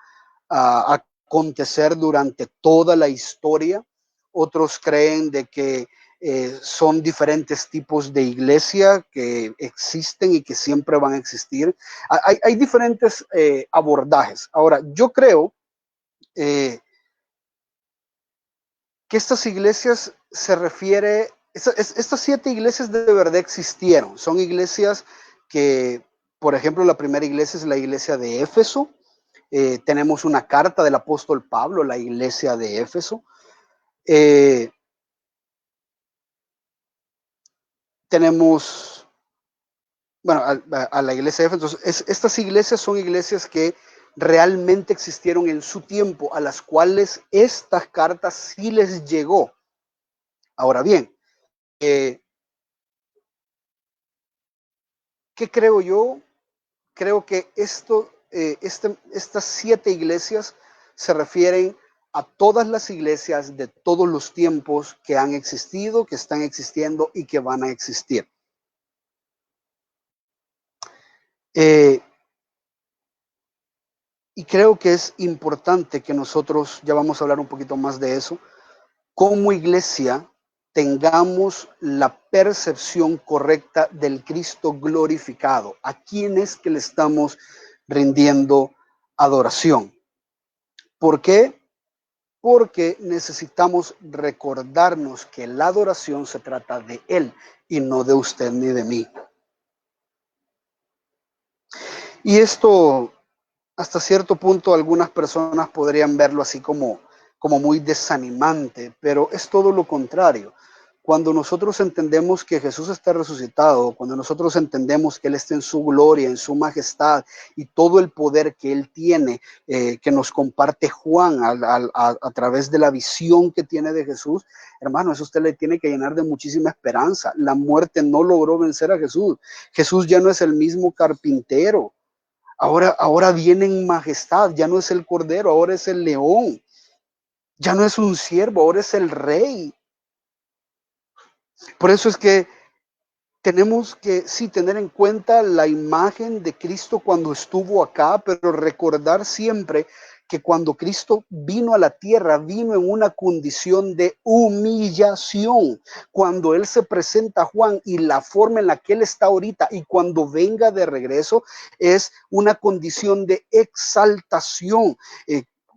Speaker 1: acontecer durante toda la historia. Otros creen de que son diferentes tipos de iglesia que existen y que siempre van a existir. Hay diferentes abordajes. Ahora, yo creo que estas iglesias se refiere, estas 7 iglesias de verdad existieron. Son iglesias que, por ejemplo, la primera iglesia es la iglesia de Éfeso. Tenemos una carta del apóstol Pablo, la iglesia de Éfeso. Tenemos, bueno, a la iglesia de Éfeso. Entonces, estas iglesias son iglesias que realmente existieron en su tiempo, a las cuales estas cartas sí les llegó. Ahora bien, ¿qué creo yo? Creo que estas 7 iglesias se refieren a todas las iglesias de todos los tiempos que han existido, que están existiendo y que van a existir. Y creo que es importante que nosotros, ya vamos a hablar un poquito más de eso, como iglesia tengamos la percepción correcta del Cristo glorificado. ¿A quién es que le estamos rindiendo adoración? ¿Por qué? Porque necesitamos recordarnos que la adoración se trata de Él y no de usted ni de mí. Y esto, hasta cierto punto, algunas personas podrían verlo así como muy desanimante, pero es todo lo contrario. Cuando nosotros entendemos que Jesús está resucitado, cuando nosotros entendemos que Él está en su gloria, en su majestad y todo el poder que Él tiene, que nos comparte Juan a través de la visión que tiene de Jesús, hermano, eso usted le tiene que llenar de muchísima esperanza. La muerte no logró vencer a Jesús. Jesús ya no es el mismo carpintero. Ahora viene en majestad, ya no es el cordero, ahora es el león. Ya no es un siervo, ahora es el rey. Por eso es que tenemos que sí tener en cuenta la imagen de Cristo cuando estuvo acá, pero recordar siempre que cuando Cristo vino a la tierra, vino en una condición de humillación. Cuando Él se presenta a Juan y la forma en la que Él está ahorita y cuando venga de regreso es una condición de exaltación.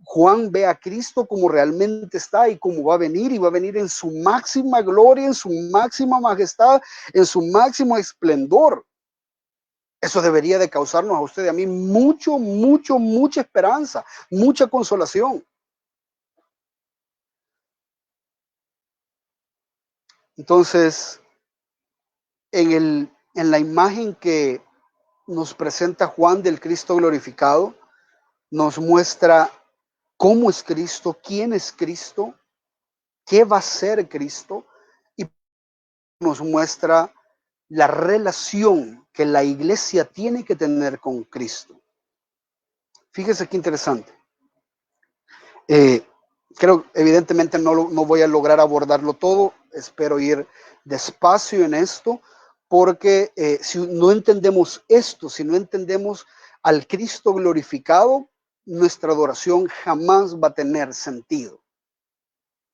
Speaker 1: Juan ve a Cristo como realmente está y como va a venir, y va a venir en su máxima gloria, en su máxima majestad, en su máximo esplendor. Eso debería de causarnos a usted y a mí mucha esperanza, mucha consolación. Entonces, en la imagen que nos presenta Juan del Cristo glorificado, nos muestra cómo es Cristo, quién es Cristo, qué va a ser Cristo, y nos muestra la relación que la iglesia tiene que tener con Cristo. Fíjese qué interesante. Creo, evidentemente no voy a lograr abordarlo todo, espero ir despacio en esto, porque si no entendemos esto, si no entendemos al Cristo glorificado, nuestra adoración jamás va a tener sentido,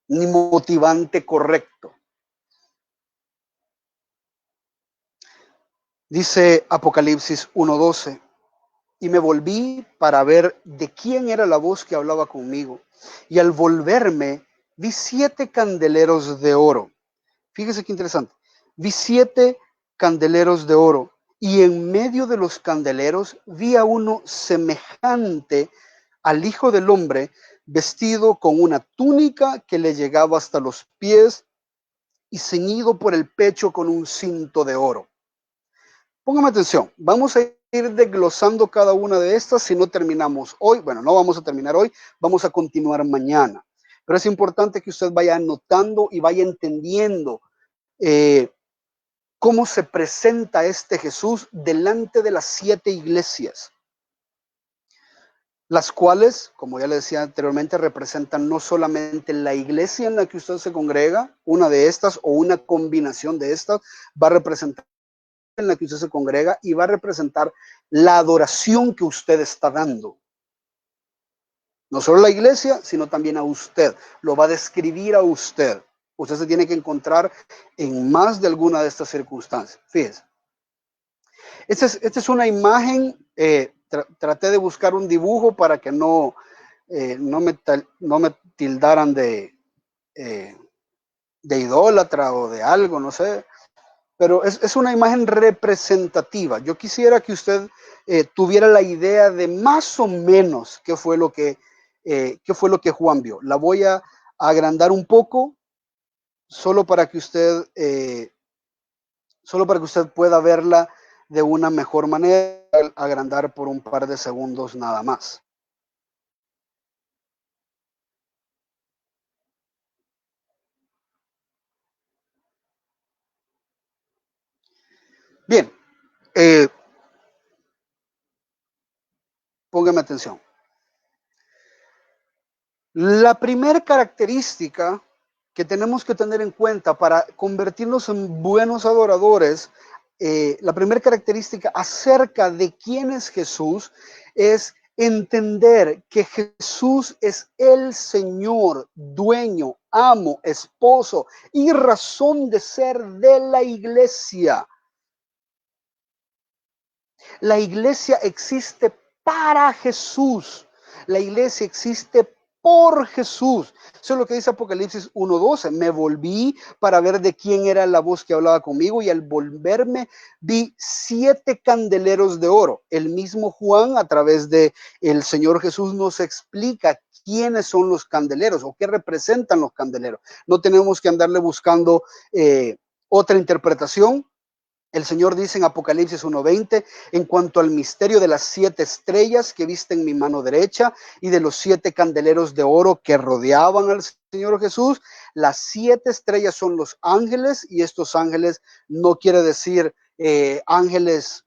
Speaker 1: ni motivante correcto. Dice Apocalipsis 1:12, y me volví para ver de quién era la voz que hablaba conmigo, y al volverme vi 7 candeleros de oro. Fíjese qué interesante. Vi 7 candeleros de oro, y en medio de los candeleros vi a uno semejante al Hijo del Hombre, vestido con una túnica que le llegaba hasta los pies y ceñido por el pecho con un cinto de oro. Póngame atención, vamos a ir desglosando cada una de estas si no terminamos hoy. Bueno, no vamos a terminar hoy, vamos a continuar mañana. Pero es importante que usted vaya anotando y vaya entendiendo cómo se presenta este Jesús delante de las 7 iglesias, las cuales, como ya le decía anteriormente, representan no solamente la iglesia en la que usted se congrega, una de estas o una combinación de estas va a representar en la que usted se congrega y va a representar la adoración que usted está dando. No solo a la iglesia, sino también a usted. Lo va a describir a usted. Usted se tiene que encontrar en más de alguna de estas circunstancias. Fíjese. Esta es una imagen. Traté de buscar un dibujo para que no me tildaran de idólatra o de algo, no sé. Pero es una imagen representativa. Yo quisiera que usted tuviera la idea de más o menos qué fue lo que Juan vio. La voy a agrandar un poco solo para que usted pueda verla de una mejor manera, agrandar por un par de segundos nada más. Bien, póngame atención. La primera característica que tenemos que tener en cuenta para convertirnos en buenos adoradores, la primera característica acerca de quién es Jesús es entender que Jesús es el Señor, dueño, amo, esposo y razón de ser de la iglesia. La iglesia existe para Jesús. La iglesia existe por Jesús. Eso es lo que dice Apocalipsis 1:12. Me volví para ver de quién era la voz que hablaba conmigo y al volverme vi 7 candeleros de oro. El mismo Juan, a través de el Señor Jesús, nos explica quiénes son los candeleros o qué representan los candeleros. No tenemos que andarle buscando otra interpretación. El Señor dice en Apocalipsis 1:20, en cuanto al misterio de las 7 estrellas que viste en mi mano derecha y de los 7 candeleros de oro que rodeaban al Señor Jesús, las 7 estrellas son los ángeles, y estos ángeles no quiere decir ángeles,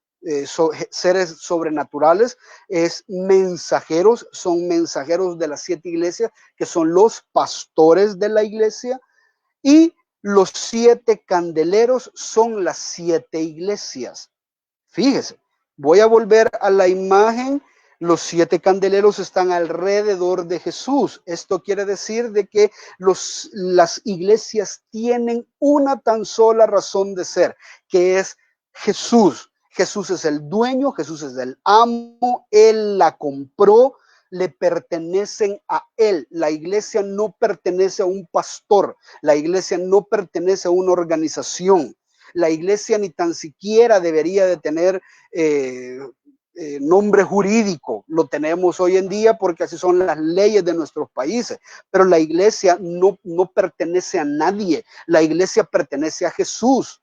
Speaker 1: seres sobrenaturales, es mensajeros, son mensajeros de las 7 iglesias, que son los pastores de la iglesia, y los 7 candeleros son las 7 iglesias. Fíjese, voy a volver a la imagen. Los 7 candeleros están alrededor de Jesús. Esto quiere decir de que las iglesias tienen una tan sola razón de ser, que es Jesús. Jesús es el dueño, Jesús es el amo, Él la compró, le pertenecen a Él. La iglesia no pertenece a un pastor, la iglesia no pertenece a una organización. La iglesia ni tan siquiera debería de tener nombre jurídico. Lo tenemos hoy en día porque así son las leyes de nuestros países. Pero la iglesia no pertenece a nadie. La iglesia pertenece a Jesús.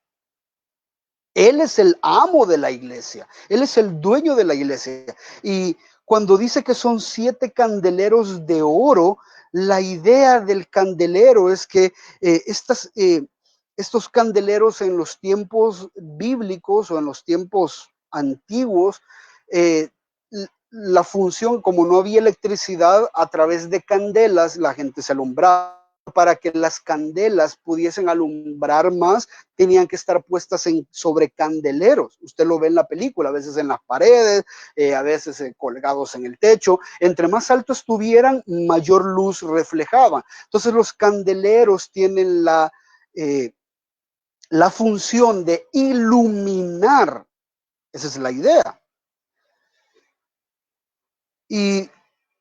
Speaker 1: Él es el amo de la iglesia. Él es el dueño de la iglesia. Y cuando dice que son 7 candeleros de oro, la idea del candelero es que estos candeleros en los tiempos bíblicos o en los tiempos antiguos, la función, como no había electricidad, a través de candelas la gente se alumbraba. Para que las candelas pudiesen alumbrar más, tenían que estar puestas sobre candeleros. Usted lo ve en la película, a veces en las paredes, a veces colgados en el techo. Entre más alto estuvieran, mayor luz reflejaban. Entonces los candeleros tienen la función de iluminar. Esa es la idea. Y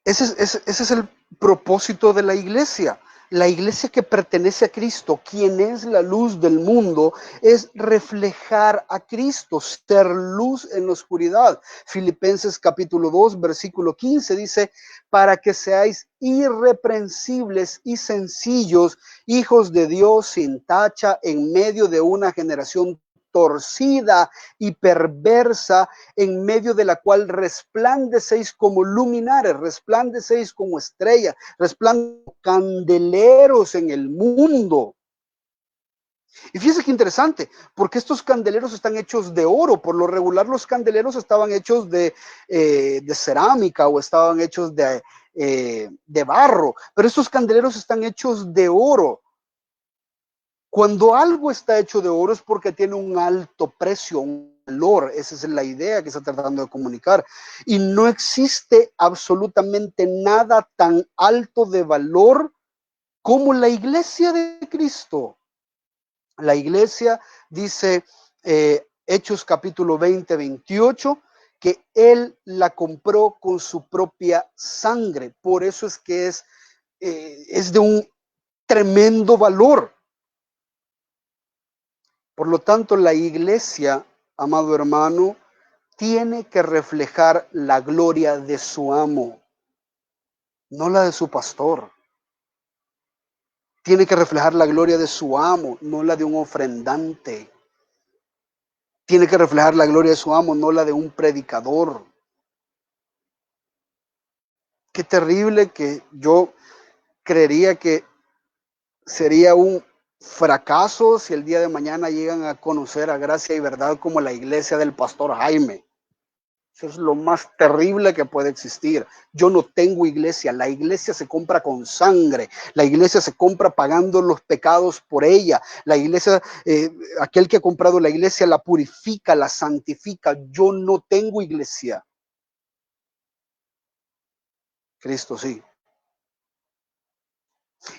Speaker 1: ese es el propósito de la iglesia. La iglesia que pertenece a Cristo, quien es la luz del mundo, es reflejar a Cristo, ser luz en la oscuridad. Filipenses capítulo 2, versículo 15 dice, para que seáis irreprensibles y sencillos, hijos de Dios sin tacha en medio de una generación torcida y perversa, en medio de la cual resplandecéis como luminares, resplandecéis como estrellas, resplandecéis como candeleros en el mundo. Y fíjese qué interesante, porque estos candeleros están hechos de oro. Por lo regular los candeleros estaban hechos de cerámica o estaban hechos de barro, pero estos candeleros están hechos de oro. Cuando algo está hecho de oro es porque tiene un alto precio, un valor. Esa es la idea que está tratando de comunicar. Y no existe absolutamente nada tan alto de valor como la iglesia de Cristo. La iglesia dice, Hechos capítulo 20, 28, que Él la compró con su propia sangre. Por eso es que es de un tremendo valor. Por lo tanto, la iglesia, amado hermano, tiene que reflejar la gloria de su amo, no la de su pastor. Tiene que reflejar la gloria de su amo, no la de un ofrendante. Tiene que reflejar la gloria de su amo, no la de un predicador. Qué terrible, que yo creería que sería un fracaso si el día de mañana llegan a conocer a Gracia y Verdad como la iglesia del pastor Jaime. Eso es lo más terrible que puede existir. Yo no tengo iglesia. La iglesia se compra con sangre. La iglesia se compra pagando los pecados por ella. La iglesia, aquel que ha comprado la iglesia la purifica, la santifica. Yo no tengo iglesia. Cristo sí.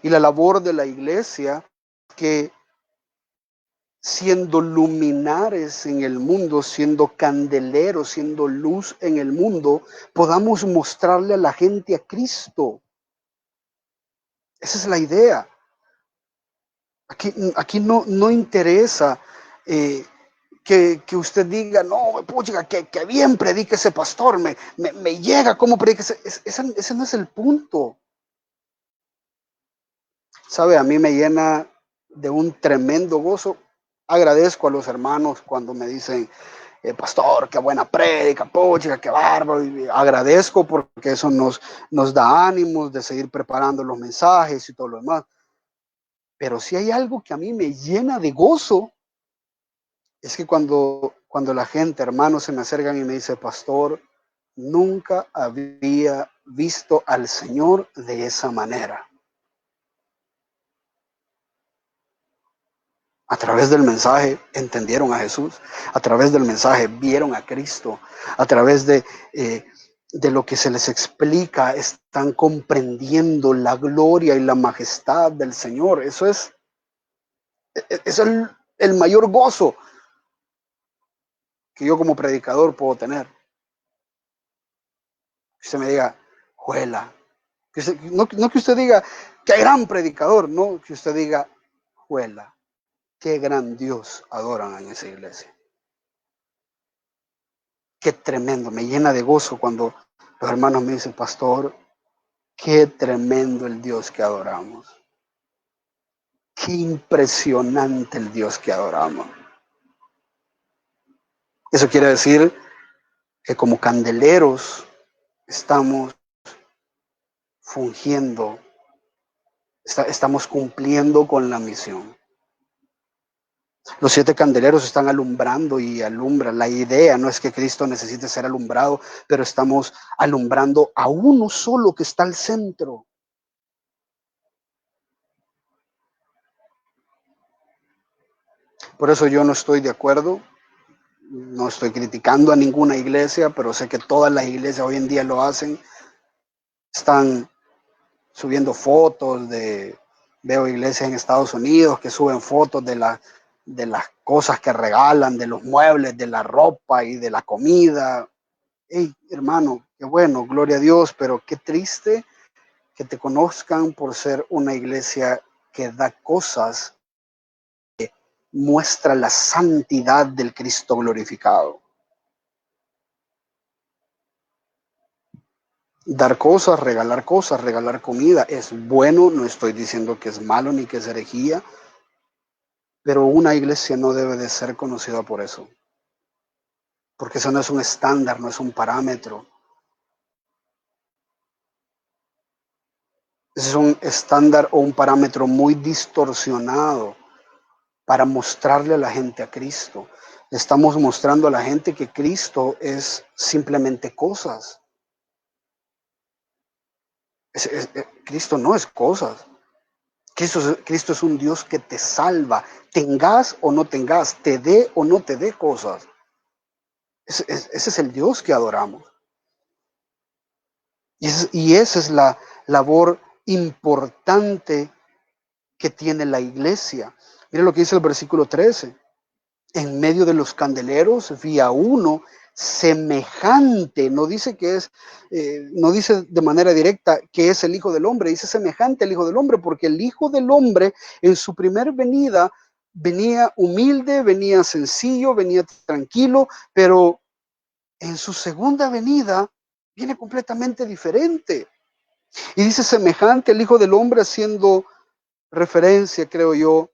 Speaker 1: Y la labor de la iglesia, que siendo luminares en el mundo, siendo candeleros, siendo luz en el mundo, podamos mostrarle a la gente a Cristo. Esa es la idea. Aquí no interesa que usted diga, no, pucha, que bien predica ese pastor, me llega cómo predica ese no es el punto. Sabe, a mí me llena de un tremendo gozo. Agradezco a los hermanos cuando me dicen, pastor, qué buena prédica, pucha, qué bárbaro. Y agradezco porque eso nos da ánimos de seguir preparando los mensajes y todo lo demás. Pero si hay algo que a mí me llena de gozo, es que cuando la gente, hermanos, se me acercan y me dice, pastor, nunca había visto al Señor de esa manera. A través del mensaje entendieron a Jesús, a través del mensaje vieron a Cristo, a través de lo que se les explica, están comprendiendo la gloria y la majestad del Señor. Eso es el mayor gozo que yo como predicador puedo tener. Que usted me diga, juela. No que usted diga, qué gran predicador, no, que usted diga, juela, qué gran Dios adoran en esa iglesia. Qué tremendo, me llena de gozo cuando los hermanos me dicen, pastor, qué tremendo el Dios que adoramos. Qué impresionante el Dios que adoramos. Eso quiere decir que como candeleros estamos fungiendo, estamos cumpliendo con la misión. Los 7 candeleros están alumbrando y alumbran. La idea no es que Cristo necesite ser alumbrado, pero estamos alumbrando a uno solo que está al centro. Por eso yo no estoy de acuerdo, no estoy criticando a ninguna iglesia, pero sé que todas las iglesias hoy en día lo hacen. Están subiendo fotos veo iglesias en Estados Unidos que suben fotos de las cosas que regalan, de los muebles, de la ropa y de la comida. Hey, hermano, qué bueno, gloria a Dios, pero qué triste que te conozcan por ser una iglesia que da cosas, muestra la santidad del Cristo glorificado. Dar cosas, regalar comida es bueno, no estoy diciendo que es malo ni que es herejía, pero una iglesia no debe de ser conocida por eso, porque eso no es un estándar, no es un parámetro. Ese es un estándar o un parámetro muy distorsionado para mostrarle a la gente a Cristo. Le estamos mostrando a la gente que Cristo es simplemente cosas. Cristo no es cosas. Cristo es un Dios que te salva, tengas o no tengas, te dé o no te dé cosas. Ese es el Dios que adoramos. Y esa es la labor importante que tiene la iglesia. Mire lo que dice el versículo 13. En medio de los candeleros vi a uno semejante, no dice que es, no dice de manera directa que es el Hijo del Hombre, dice semejante al Hijo del Hombre, porque el Hijo del Hombre en su primer venida venía humilde, venía sencillo, venía tranquilo, pero en su segunda venida viene completamente diferente. Y dice semejante al Hijo del Hombre, haciendo referencia, creo yo,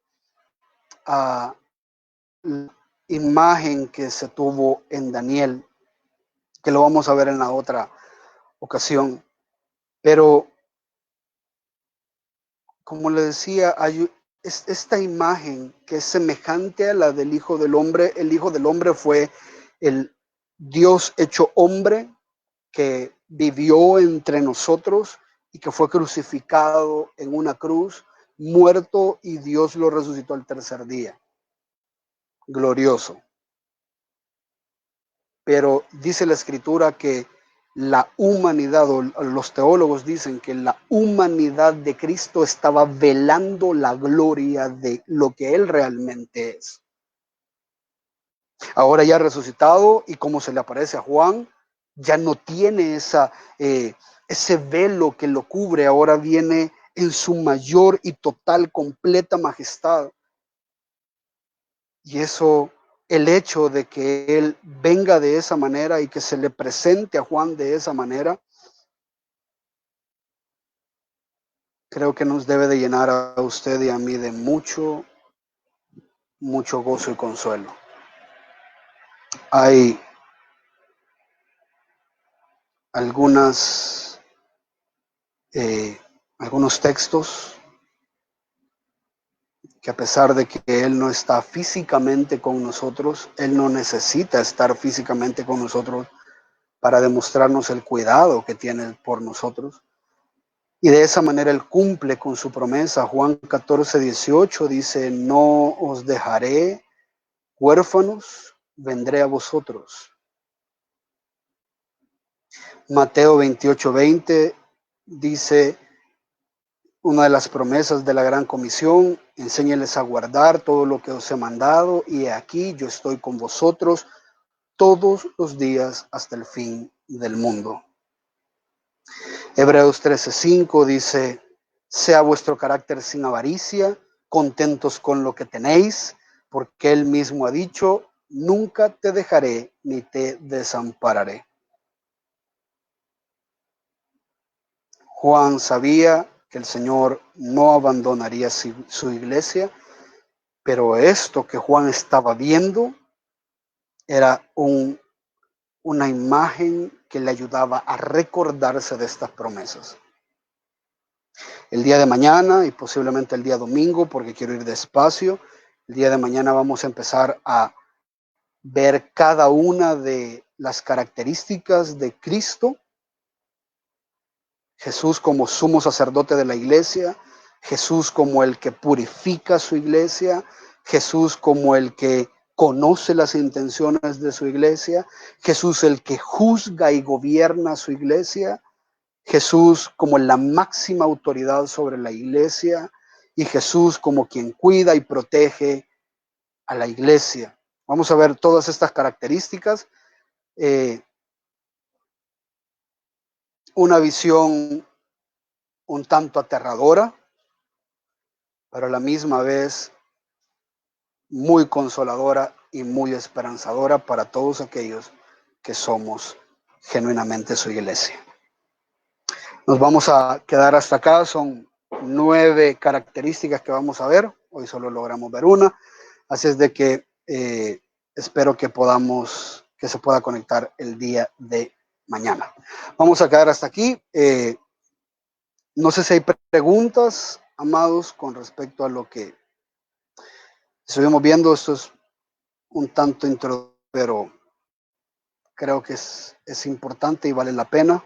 Speaker 1: a la imagen que se tuvo en Daniel, que lo vamos a ver en la otra ocasión. Pero, como le decía, hay esta imagen que es semejante a la del Hijo del Hombre. El Hijo del Hombre fue el Dios hecho hombre que vivió entre nosotros y que fue crucificado en una cruz, muerto, y Dios lo resucitó al tercer día. Glorioso. Pero dice la escritura que la humanidad, o los teólogos dicen que la humanidad de Cristo estaba velando la gloria de lo que Él realmente es. Ahora ya resucitado, y como se le aparece a Juan, ya no tiene ese velo que lo cubre, ahora viene en su mayor y total, completa majestad. Y eso, el hecho de que Él venga de esa manera y que se le presente a Juan de esa manera, creo que nos debe de llenar a usted y a mí de mucho, mucho gozo y consuelo. Hay algunas, algunos textos que, a pesar de que Él no está físicamente con nosotros, Él no necesita estar físicamente con nosotros para demostrarnos el cuidado que tiene por nosotros. Y de esa manera Él cumple con su promesa. Juan 14:18 dice: no os dejaré huérfanos, vendré a vosotros. Mateo 28:20 dice, una de las promesas de la gran comisión: enséñeles a guardar todo lo que os he mandado, y aquí yo estoy con vosotros todos los días hasta el fin del mundo. Hebreos 13:5 dice: sea vuestro carácter sin avaricia, contentos con lo que tenéis, porque Él mismo ha dicho: nunca te dejaré ni te desampararé. Juan sabía que el Señor no abandonaría su iglesia, pero esto que Juan estaba viendo era una imagen que le ayudaba a recordarse de estas promesas. El día de mañana y posiblemente el día domingo, porque quiero ir despacio, El día de mañana vamos a empezar a ver cada una de las características de Cristo, Jesús como sumo sacerdote de la iglesia, Jesús como el que purifica su iglesia, Jesús como el que conoce las intenciones de su iglesia, Jesús el que juzga y gobierna su iglesia, Jesús como la máxima autoridad sobre la iglesia y Jesús como quien cuida y protege a la iglesia. Vamos a ver todas estas características. Una visión un tanto aterradora, pero a la misma vez muy consoladora y muy esperanzadora para todos aquellos que somos genuinamente su iglesia. Nos vamos a quedar hasta acá, son 9 características que vamos a ver, hoy solo logramos ver una, así es de que espero que que se pueda conectar el día de mañana. Vamos a quedar hasta aquí. No sé si hay preguntas, amados, con respecto a lo que estuvimos viendo. Esto es un tanto introductorio, pero creo que es importante y vale la pena.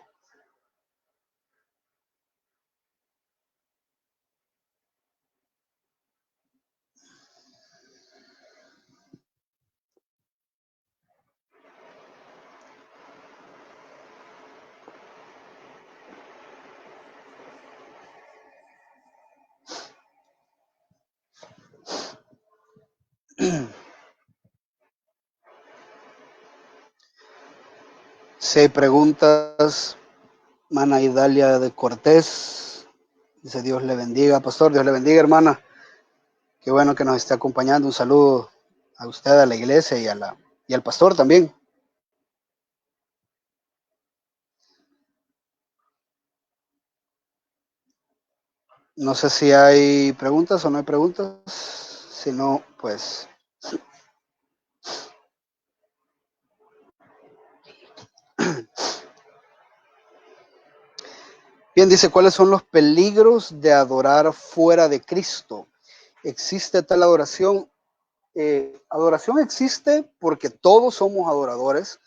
Speaker 1: Si hay preguntas, hermana Idalia de Cortés, dice Dios le bendiga. Pastor, Dios le bendiga, hermana. Qué bueno que nos esté acompañando. Un saludo a usted, a la iglesia y al pastor también. No sé si hay preguntas o no hay preguntas. Si no, pues... Bien, dice, ¿cuáles son los peligros de adorar fuera de Cristo? ¿Existe tal adoración? Adoración existe porque todos somos adoradores.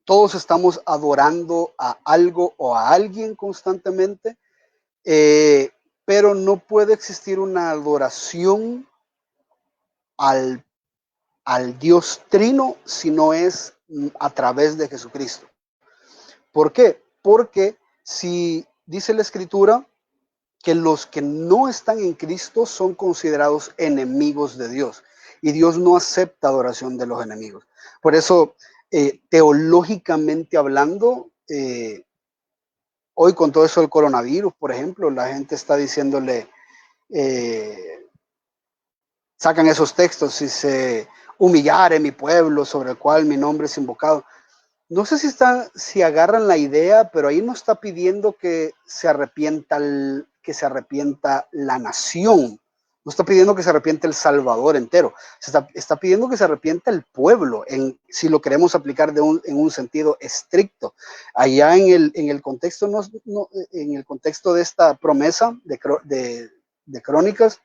Speaker 1: Todos estamos adorando a algo o a alguien constantemente, pero no puede existir una adoración al, al Dios Trino si no es a través de Jesucristo. ¿Por qué? Porque si dice la Escritura que los que no están en Cristo son considerados enemigos de Dios y Dios no acepta adoración de los enemigos. Por eso, teológicamente hablando, hoy con todo eso del coronavirus, por ejemplo, la gente está diciéndole, sacan esos textos, si se humillare mi pueblo sobre el cual mi nombre es invocado. No sé si agarran la idea, pero ahí no está pidiendo que se arrepienta la nación. No está pidiendo que se arrepienta el Salvador entero. Está pidiendo que se arrepienta el pueblo, si lo queremos aplicar en un sentido estricto. Allá en el contexto, en el contexto de esta promesa de Crónicas,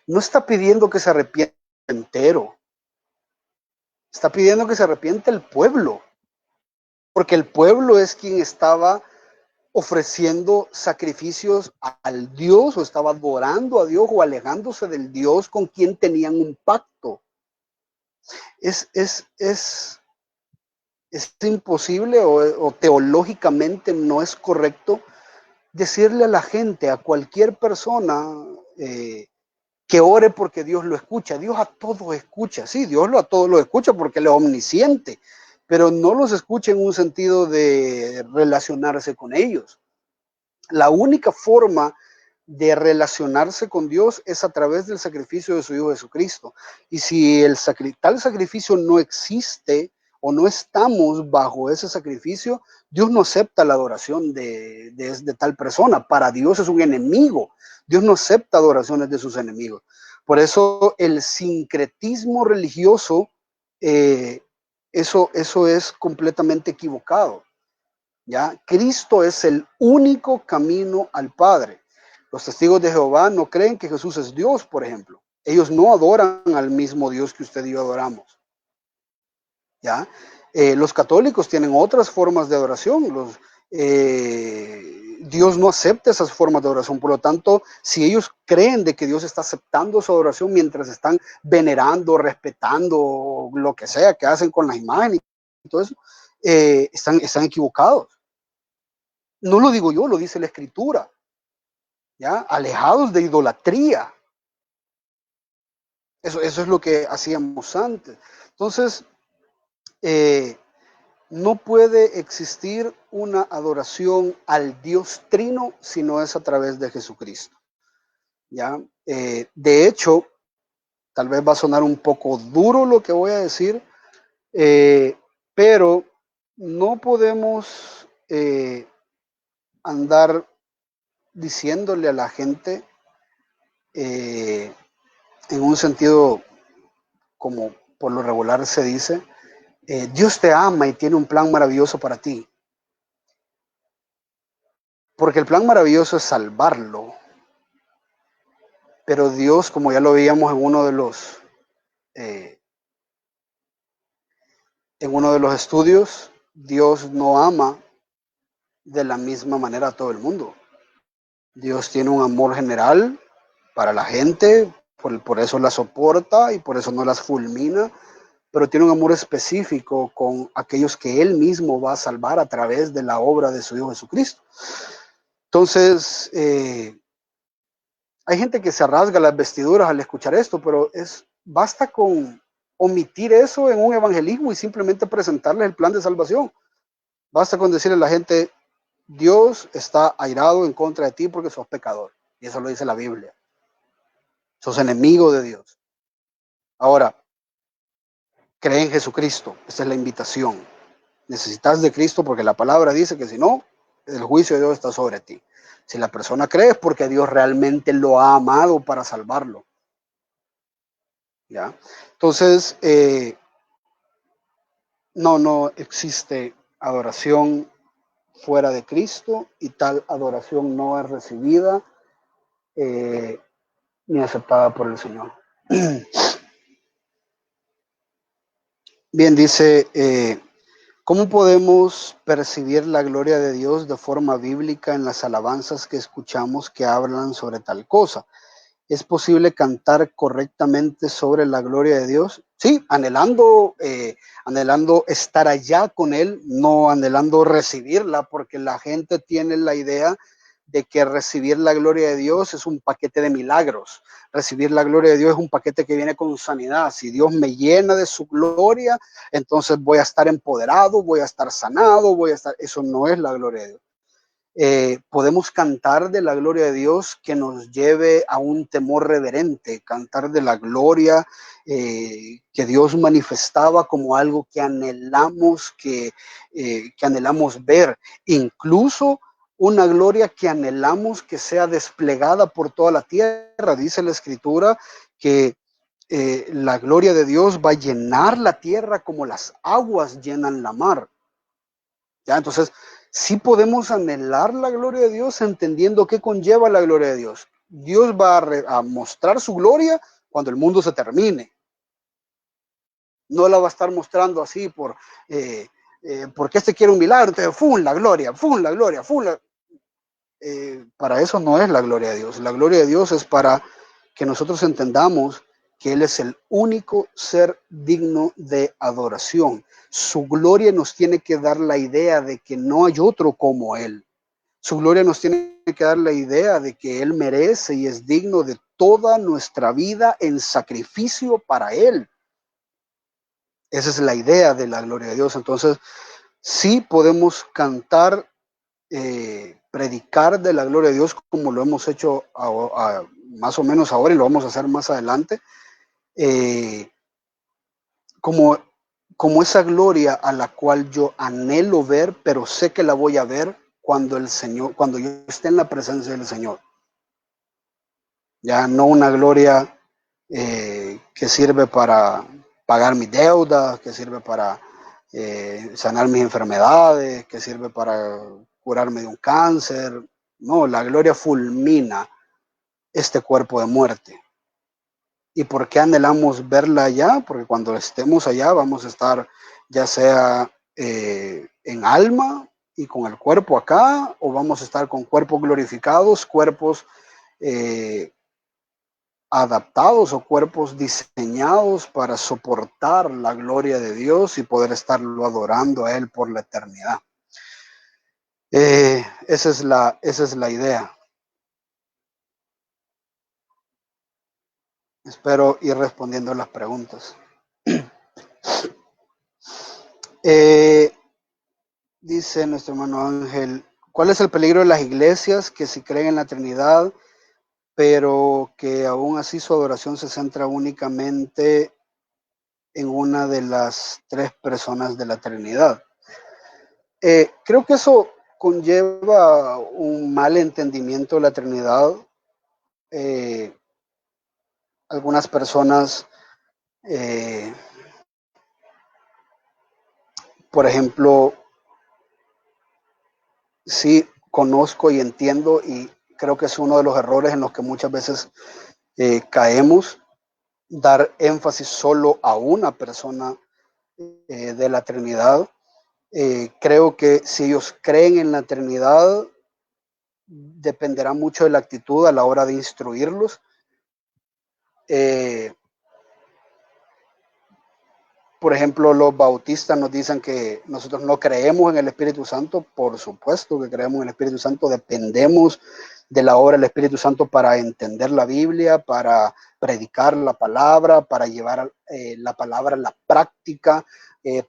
Speaker 1: no está pidiendo que se arrepienta entero. Está pidiendo que se arrepienta el pueblo, porque el pueblo es quien estaba ofreciendo sacrificios al Dios o estaba adorando a Dios o alejándose del Dios con quien tenían un pacto. Es imposible o teológicamente no es correcto decirle a la gente, a cualquier persona, que ore porque Dios lo escucha. Dios a todos escucha, sí, Dios a todos lo escucha porque Él es omnisciente, pero no los escucha en un sentido de relacionarse con ellos. La única forma de relacionarse con Dios es a través del sacrificio de su Hijo Jesucristo. Y si tal sacrificio no existe o no estamos bajo ese sacrificio, Dios no acepta la adoración de tal persona. Para Dios es un enemigo. Dios no acepta adoraciones de sus enemigos. Por eso el sincretismo religioso, eso es completamente equivocado. ¿Ya? Cristo es el único camino al Padre. Los testigos de Jehová no creen que Jesús es Dios, por ejemplo. Ellos no adoran al mismo Dios que usted y yo adoramos. ¿Ya? Los católicos tienen otras formas de adoración. Dios no acepta esas formas de adoración. Por lo tanto, si ellos creen de que Dios está aceptando su adoración mientras están venerando, respetando, lo que sea que hacen con las imágenes y todo eso, están equivocados. No lo digo yo, lo dice la Escritura. ¿Ya? Alejados de idolatría. Eso es lo que hacíamos antes. Entonces, no puede existir una adoración al Dios Trino si no es a través de Jesucristo. ¿Ya? De hecho, tal vez va a sonar un poco duro lo que voy a decir, pero no podemos andar diciéndole a la gente en un sentido como por lo regular se dice, Dios te ama y tiene un plan maravilloso para ti. Porque el plan maravilloso es salvarlo. Pero Dios, como ya lo veíamos en uno de los estudios, Dios no ama de la misma manera a todo el mundo. Dios tiene un amor general para la gente, por eso la soporta y por eso no las fulmina, pero tiene un amor específico con aquellos que Él mismo va a salvar a través de la obra de su Hijo Jesucristo. Entonces, hay gente que se rasga las vestiduras al escuchar esto, pero basta con omitir eso en un evangelismo y simplemente presentarles el plan de salvación. Basta con decirle a la gente, Dios está airado en contra de ti porque sos pecador. Y eso lo dice la Biblia. Sos enemigo de Dios. Ahora, cree en Jesucristo. Esa es la invitación. Necesitas de Cristo porque la palabra dice que si no, el juicio de Dios está sobre ti. Si la persona cree es porque Dios realmente lo ha amado para salvarlo. ¿Ya? Entonces, no existe adoración fuera de Cristo y tal adoración no es recibida ni aceptada por el Señor. Bien, dice, ¿cómo podemos percibir la gloria de Dios de forma bíblica en las alabanzas que escuchamos que hablan sobre tal cosa? ¿Es posible cantar correctamente sobre la gloria de Dios? Sí, anhelando estar allá con Él, no anhelando recibirla, porque la gente tiene la idea de que recibir la gloria de Dios es un paquete de milagros. Recibir la gloria de Dios es un paquete que viene con sanidad. Si Dios me llena de su gloria, entonces voy a estar empoderado, voy a estar sanado, Eso no es la gloria de Dios. Podemos cantar de la gloria de Dios que nos lleve a un temor reverente, cantar de la gloria que Dios manifestaba como algo que anhelamos, que anhelamos ver, incluso una gloria que anhelamos que sea desplegada por toda la tierra. Dice la Escritura que la gloria de Dios va a llenar la tierra como las aguas llenan la mar. ¿Ya? Entonces, sí podemos anhelar la gloria de Dios entendiendo qué conlleva la gloria de Dios. Dios va a mostrar su gloria cuando el mundo se termine. No la va a estar mostrando así porque este quiere un milagro, entonces ¡fum! La gloria, ¡fum! La gloria, ¡fum! Para eso no es la gloria de Dios. La gloria de Dios es para que nosotros entendamos que Él es el único ser digno de adoración. Su gloria nos tiene que dar la idea de que no hay otro como Él. Su gloria nos tiene que dar la idea de que Él merece y es digno de toda nuestra vida en sacrificio para Él. Esa es la idea de la gloria de Dios. Entonces, sí podemos cantar, predicar de la gloria de Dios como lo hemos hecho más o menos ahora y lo vamos a hacer más adelante. Como esa gloria a la cual yo anhelo ver, pero sé que la voy a ver cuando yo esté en la presencia del Señor. Ya no una gloria que sirve para pagar mis deudas, que sirve para sanar mis enfermedades, que sirve para curarme de un cáncer. No, la gloria fulmina, este cuerpo de muerte. ¿Y por qué anhelamos verla allá? Porque cuando estemos allá vamos a estar ya sea en alma y con el cuerpo acá, o vamos a estar con cuerpos glorificados, cuerpos eh, adaptados o cuerpos diseñados para soportar la gloria de Dios y poder estarlo adorando a Él por la eternidad. Esa es la idea. Espero ir respondiendo las preguntas. Dice nuestro hermano Ángel, ¿cuál es el peligro de las iglesias que si creen en la Trinidad, pero que aún así su adoración se centra únicamente en una de las tres personas de la Trinidad? Creo que eso conlleva un mal entendimiento de la Trinidad. Eh, algunas personas, eh, por ejemplo, sí conozco y entiendo, y creo que es uno de los errores en los que muchas veces caemos, dar énfasis solo a una persona de la Trinidad. Creo que si ellos creen en la Trinidad, dependerá mucho de la actitud a la hora de instruirlos. Eh, por ejemplo, los bautistas nos dicen que nosotros no creemos en el Espíritu Santo. Por supuesto que creemos en el Espíritu Santo, dependemos de la obra del Espíritu Santo para entender la Biblia, para predicar la palabra, para llevar la palabra a la práctica,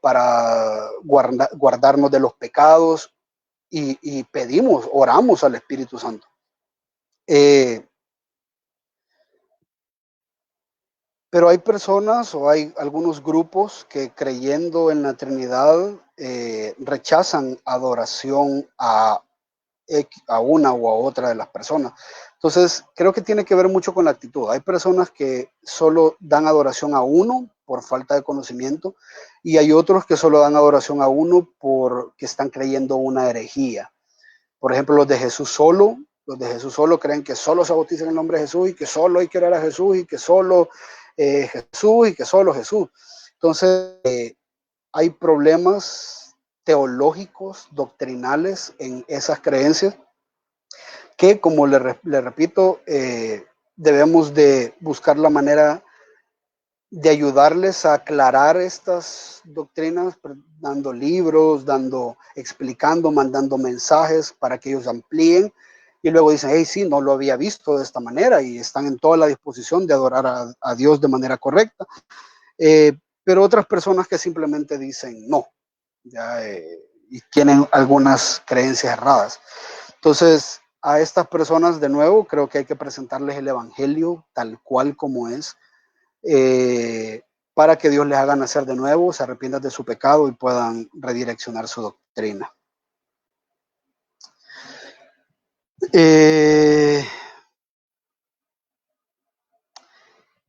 Speaker 1: para guardarnos de los pecados y pedimos, oramos al Espíritu Santo. Pero hay personas o hay algunos grupos que creyendo en la Trinidad rechazan adoración a una o a otra de las personas. Entonces, creo que tiene que ver mucho con la actitud. Hay personas que solo dan adoración a uno por falta de conocimiento y hay otros que solo dan adoración a uno porque están creyendo una herejía. Por ejemplo, los de Jesús solo creen que solo se bautiza en el nombre de Jesús y que solo hay que orar a Jesús y que solo Jesús y que solo Jesús. Entonces, hay problemas teológicos, doctrinales en esas creencias que, como le repito, debemos de buscar la manera de ayudarles a aclarar estas doctrinas, dando libros, explicando, mandando mensajes para que ellos amplíen y luego dicen, hey, sí, no lo había visto de esta manera y están en toda la disposición de adorar a Dios de manera correcta. Pero otras personas que simplemente dicen no, ya, y tienen algunas creencias erradas. Entonces, a estas personas, de nuevo, creo que hay que presentarles el Evangelio tal cual como es, para que Dios les haga nacer de nuevo, se arrepientan de su pecado y puedan redireccionar su doctrina.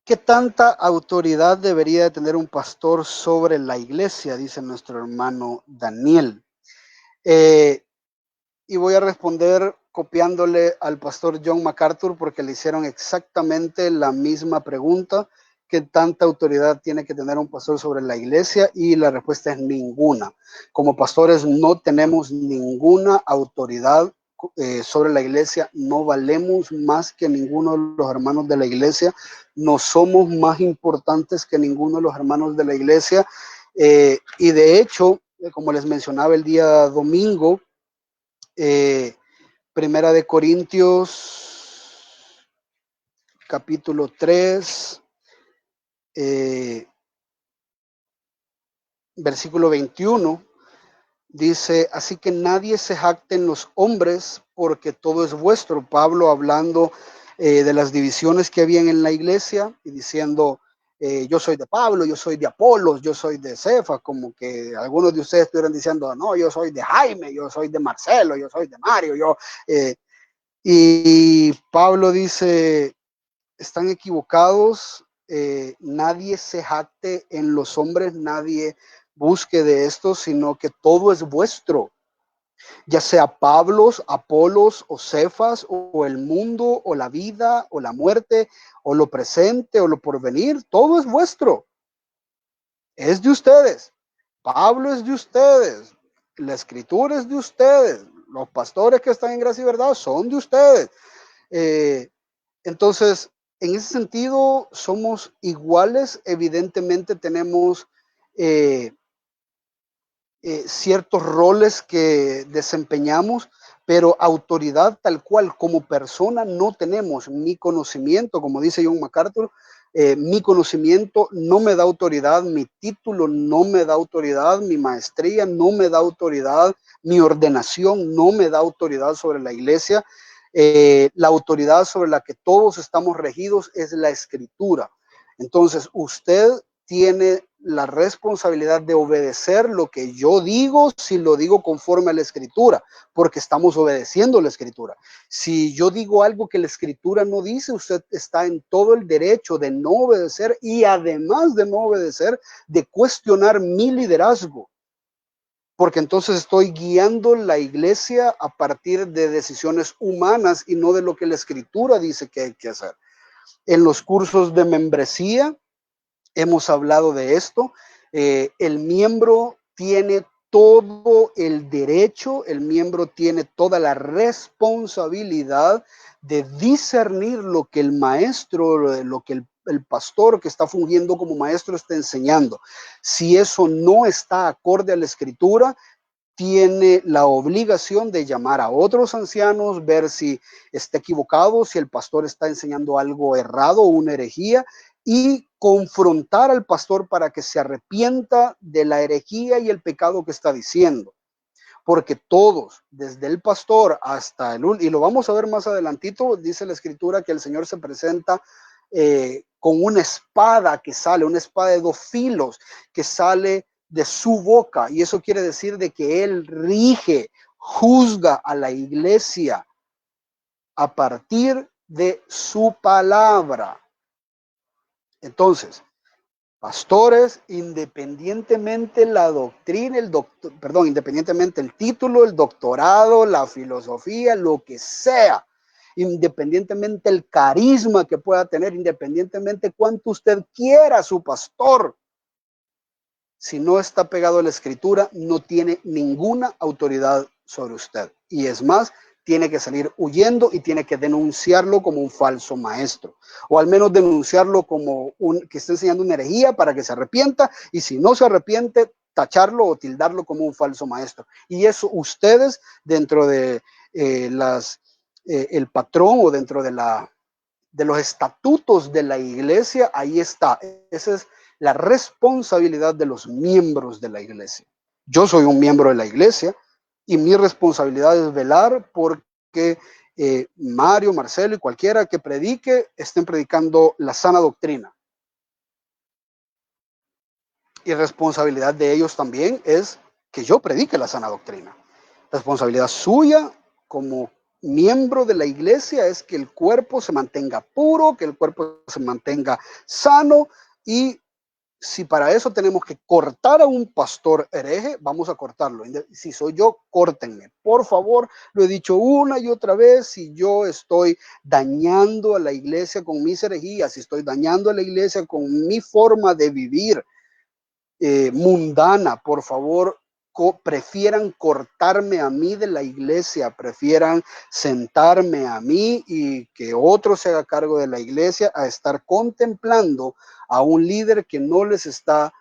Speaker 1: ¿Qué tanta autoridad debería de tener un pastor sobre la iglesia? Dice nuestro hermano Daniel. Y voy a responder copiándole al pastor John MacArthur porque le hicieron exactamente la misma pregunta. ¿Qué tanta autoridad tiene que tener un pastor sobre la iglesia? Y la respuesta es ninguna. Como pastores no tenemos ninguna autoridad sobre la iglesia, no valemos más que ninguno de los hermanos de la iglesia, no somos más importantes que ninguno de los hermanos de la iglesia, y de hecho, como les mencionaba el día domingo, Primera de Corintios, capítulo 3, versículo 21, dice, así que nadie se jacte en los hombres, porque todo es vuestro. Pablo hablando de las divisiones que habían en la iglesia y diciendo, yo soy de Pablo, yo soy de Apolos, yo soy de Cefa, como que algunos de ustedes estuvieran diciendo, no, yo soy de Jaime, yo soy de Marcelo, yo soy de Mario, y Pablo dice, están equivocados, nadie se jacte en los hombres, nadie busque de esto, sino que todo es vuestro. ya sea Pablos, Apolos o Cefas, o el mundo, o la vida, o la muerte, o lo presente, o lo porvenir, todo es vuestro, es de ustedes. Pablo es de ustedes, la escritura es de ustedes, los pastores que están en gracia y verdad son de ustedes. Eh, entonces, en ese sentido, somos iguales, evidentemente tenemos eh, ciertos roles que desempeñamos, pero autoridad tal cual como persona no tenemos. Mi conocimiento, como dice John MacArthur, mi conocimiento no me da autoridad, mi título no me da autoridad, mi maestría no me da autoridad, mi ordenación no me da autoridad sobre la iglesia. La autoridad sobre la que todos estamos regidos es la escritura. Entonces, usted tiene la responsabilidad de obedecer lo que yo digo, si lo digo conforme a la escritura, porque estamos obedeciendo la escritura. Si yo digo algo que la escritura no dice, usted está en todo el derecho de no obedecer y además de no obedecer, de cuestionar mi liderazgo, porque entonces estoy guiando la iglesia a partir de decisiones humanas y no de lo que la escritura dice que hay que hacer. En los cursos de membresía hemos hablado de esto. El miembro tiene todo el derecho, el miembro tiene toda la responsabilidad de discernir lo que el maestro, lo que el pastor que está fungiendo como maestro está enseñando. Si eso no está acorde a la escritura, tiene la obligación de llamar a otros ancianos, ver si está equivocado, si el pastor está enseñando algo errado o una herejía, y confrontar al pastor para que se arrepienta de la herejía y el pecado que está diciendo. Porque todos, desde el pastor hasta el último, y lo vamos a ver más adelantito, dice la escritura que el Señor se presenta con una espada que sale, una espada de 2 filos que sale de su boca, y eso quiere decir de que Él rige, juzga a la iglesia a partir de su palabra. Entonces, pastores, independientemente la doctrina, independientemente el título, el doctorado, la filosofía, lo que sea, independientemente el carisma que pueda tener, independientemente cuánto usted quiera a su pastor, si no está pegado a la escritura, no tiene ninguna autoridad sobre usted. Y es más, tiene que salir huyendo y tiene que denunciarlo como un falso maestro, o al menos denunciarlo como que está enseñando una herejía para que se arrepienta, y si no se arrepiente, tacharlo o tildarlo como un falso maestro. Y eso ustedes dentro de el patrón o dentro de los estatutos de la iglesia, ahí está. Esa es la responsabilidad de los miembros de la iglesia. Yo soy un miembro de la iglesia y mi responsabilidad es velar porque Mario, Marcelo y cualquiera que predique estén predicando la sana doctrina. Y responsabilidad de ellos también es que yo predique la sana doctrina. Responsabilidad suya como miembro de la iglesia es que el cuerpo se mantenga puro, que el cuerpo se mantenga sano, y si para eso tenemos que cortar a un pastor hereje, vamos a cortarlo. Si soy yo, córtenme. Por favor, lo he dicho una y otra vez, si yo estoy dañando a la iglesia con mis herejías, si estoy dañando a la iglesia con mi forma de vivir mundana, por favor, prefieran cortarme a mí de la iglesia, prefieran sentarme a mí y que otro se haga cargo de la iglesia, a estar contemplando a un líder que no se está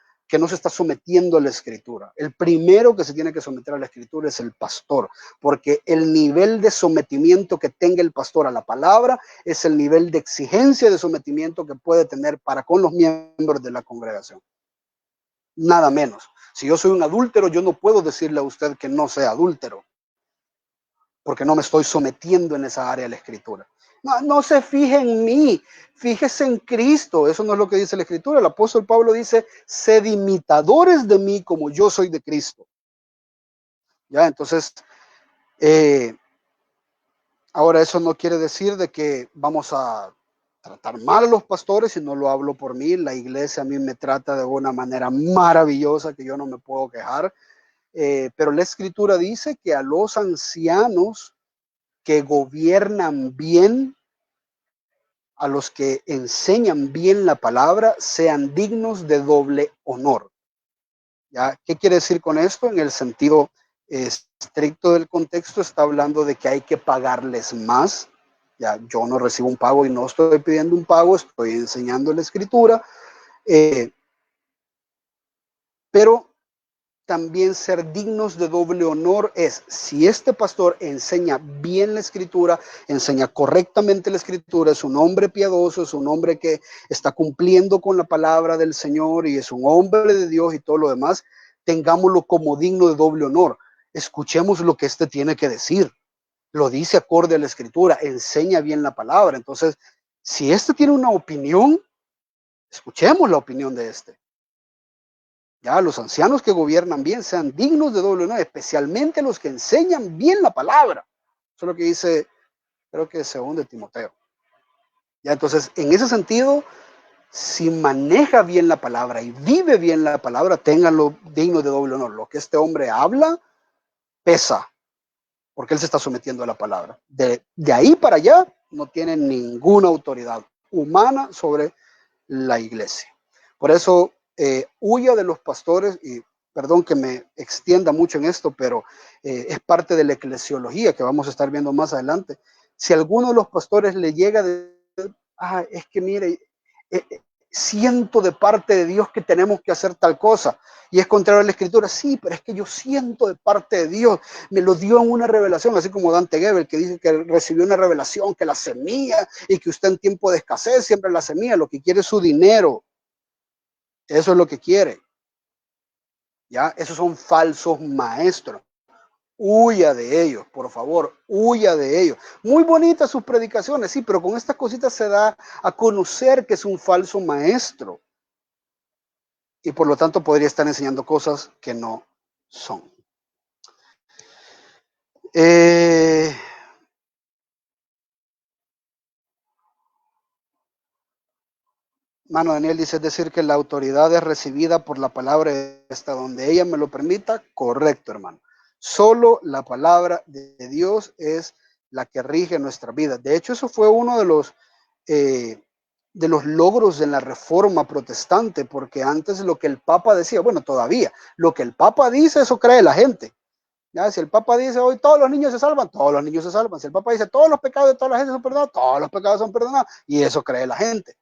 Speaker 1: sometiendo a la escritura. El primero que se tiene que someter a la escritura es el pastor, porque el nivel de sometimiento que tenga el pastor a la palabra es el nivel de exigencia de sometimiento que puede tener para con los miembros de la congregación. Nada menos. Si yo soy un adúltero, yo no puedo decirle a usted que no sea adúltero, porque no me estoy sometiendo en esa área de la escritura. No se fije en mí, fíjese en Cristo. Eso no es lo que dice la escritura. El apóstol Pablo dice, sed imitadores de mí como yo soy de Cristo. Ya, entonces, ahora eso no quiere decir de que vamos a tratar mal a los pastores, y no lo hablo por mí. La iglesia a mí me trata de una manera maravillosa que yo no me puedo quejar. pero la Escritura dice que a los ancianos que gobiernan bien, a los que enseñan bien la palabra, sean dignos de doble honor. ¿Ya? ¿Qué quiere decir con esto? En el sentido estricto del contexto, está hablando de que hay que pagarles más. Ya, yo no recibo un pago y no estoy pidiendo un pago, estoy enseñando la Escritura, pero también ser dignos de doble honor es, si este pastor enseña bien la Escritura, enseña correctamente la Escritura, es un hombre piadoso, es un hombre que está cumpliendo con la palabra del Señor y es un hombre de Dios y todo lo demás, tengámoslo como digno de doble honor. Escuchemos lo que éste tiene que decir. Lo dice acorde a la Escritura, enseña bien la palabra. Entonces, si éste tiene una opinión, escuchemos la opinión de este. Ya, los ancianos que gobiernan bien sean dignos de doble honor, especialmente los que enseñan bien la palabra. Eso es lo que dice, creo que es 2 Timoteo. Ya, entonces, en ese sentido, si maneja bien la palabra y vive bien la palabra, ténganlo digno de doble honor. Lo que este hombre habla pesa, porque él se está sometiendo a la palabra. De ahí para allá, no tiene ninguna autoridad humana sobre la iglesia. Por eso, huya de los pastores, y perdón que me extienda mucho en esto, pero es parte de la eclesiología que vamos a estar viendo más adelante. Si alguno de los pastores le llega es que mire, siento de parte de Dios que tenemos que hacer tal cosa, y es contrario a la Escritura, sí, pero es que yo siento de parte de Dios, me lo dio en una revelación, así como Dante Gebel, que dice que recibió una revelación, que la semilla, y que usted en tiempo de escasez siempre la semilla, lo que quiere es su dinero, eso es lo que quiere, ¿ya? Esos son falsos maestros. Huya de ellos, por favor, huya de ellos. Muy bonitas sus predicaciones, sí, pero con estas cositas se da a conocer que es un falso maestro. Y por lo tanto podría estar enseñando cosas que no son. Mano Daniel dice, es decir, que la autoridad es recibida por la palabra hasta donde ella me lo permita. Correcto, hermano. Solo la palabra de Dios es la que rige nuestra vida. De hecho, eso fue uno de los logros de la reforma protestante, porque antes lo que el Papa decía, bueno, todavía, lo que el Papa dice, eso cree la gente. ¿Ya? Si el Papa dice hoy todos los niños se salvan, todos los niños se salvan. Si el Papa dice todos los pecados de toda la gente son perdonados, todos los pecados son perdonados. Y eso cree la gente.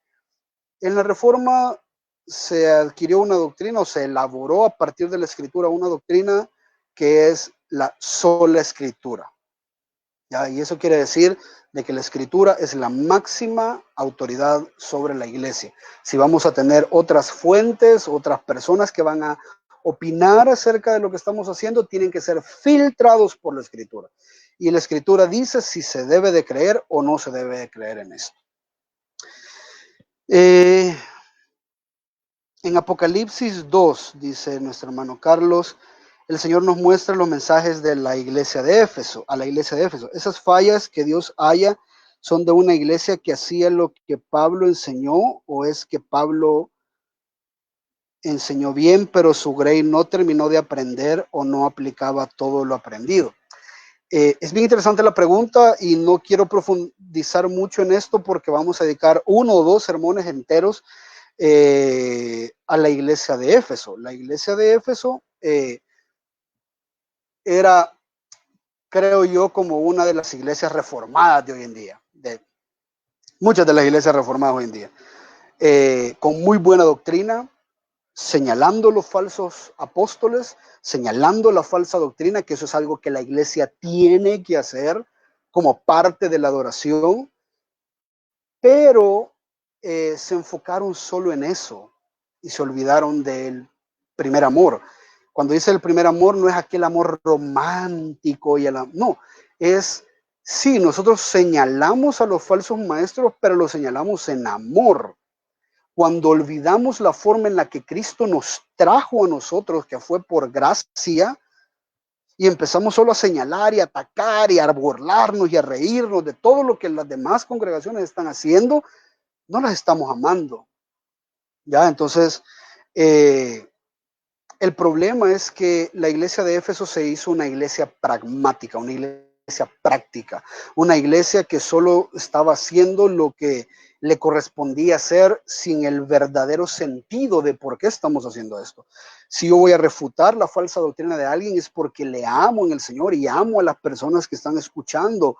Speaker 1: En la Reforma se adquirió una doctrina o se elaboró a partir de la Escritura una doctrina que es la sola Escritura. ¿Ya? Y eso quiere decir de que la Escritura es la máxima autoridad sobre la iglesia. Si vamos a tener otras fuentes, otras personas que van a opinar acerca de lo que estamos haciendo, tienen que ser filtrados por la Escritura. Y la Escritura dice si se debe de creer o no se debe de creer en esto. En Apocalipsis 2, dice nuestro hermano Carlos, el Señor nos muestra los mensajes de la iglesia de Éfeso, a la iglesia de Éfeso. Esas fallas que Dios haya son de una iglesia que hacía lo que Pablo enseñó, o es que Pablo enseñó bien, pero su grey no terminó de aprender o no aplicaba todo lo aprendido. Es bien interesante la pregunta y no quiero profundizar mucho en esto porque vamos a dedicar 1 o 2 sermones enteros a la iglesia de Éfeso. La iglesia de Éfeso era, creo yo, como una de las iglesias reformadas de hoy en día, de muchas de las iglesias reformadas hoy en día, con muy buena doctrina, señalando los falsos apóstoles, señalando la falsa doctrina, que eso es algo que la iglesia tiene que hacer como parte de la adoración, pero se enfocaron solo en eso y se olvidaron del primer amor. Cuando dice el primer amor, no es aquel amor romántico, no, es, sí, nosotros señalamos a los falsos maestros, pero los señalamos en amor. Cuando olvidamos la forma en la que Cristo nos trajo a nosotros, que fue por gracia, y empezamos solo a señalar y a atacar y a burlarnos y a reírnos de todo lo que las demás congregaciones están haciendo, no las estamos amando. Ya, entonces, El problema es que la iglesia de Éfeso se hizo una iglesia pragmática, una iglesia práctica, una iglesia que solo estaba haciendo lo que le correspondía hacer sin el verdadero sentido de por qué estamos haciendo esto. Si yo voy a refutar la falsa doctrina de alguien es porque le amo en el Señor y amo a las personas que están escuchando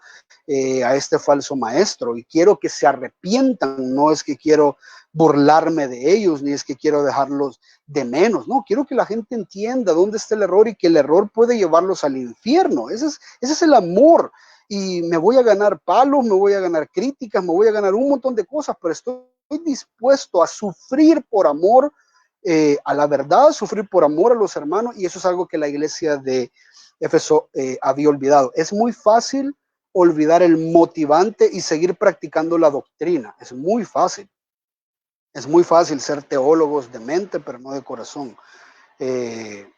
Speaker 1: a este falso maestro y quiero que se arrepientan, no es que quiero burlarme de ellos, ni es que quiero dejarlos de menos, no, quiero que la gente entienda dónde está el error y que el error puede llevarlos al infierno, ese es el amor, y me voy a ganar palos, me voy a ganar críticas, me voy a ganar un montón de cosas, pero estoy dispuesto a sufrir por amor a la verdad, sufrir por amor a los hermanos, y eso es algo que la iglesia de Éfeso había olvidado. Es muy fácil olvidar el motivante y seguir practicando la doctrina, es muy fácil. Es muy fácil ser teólogos de mente, pero no de corazón. Eh,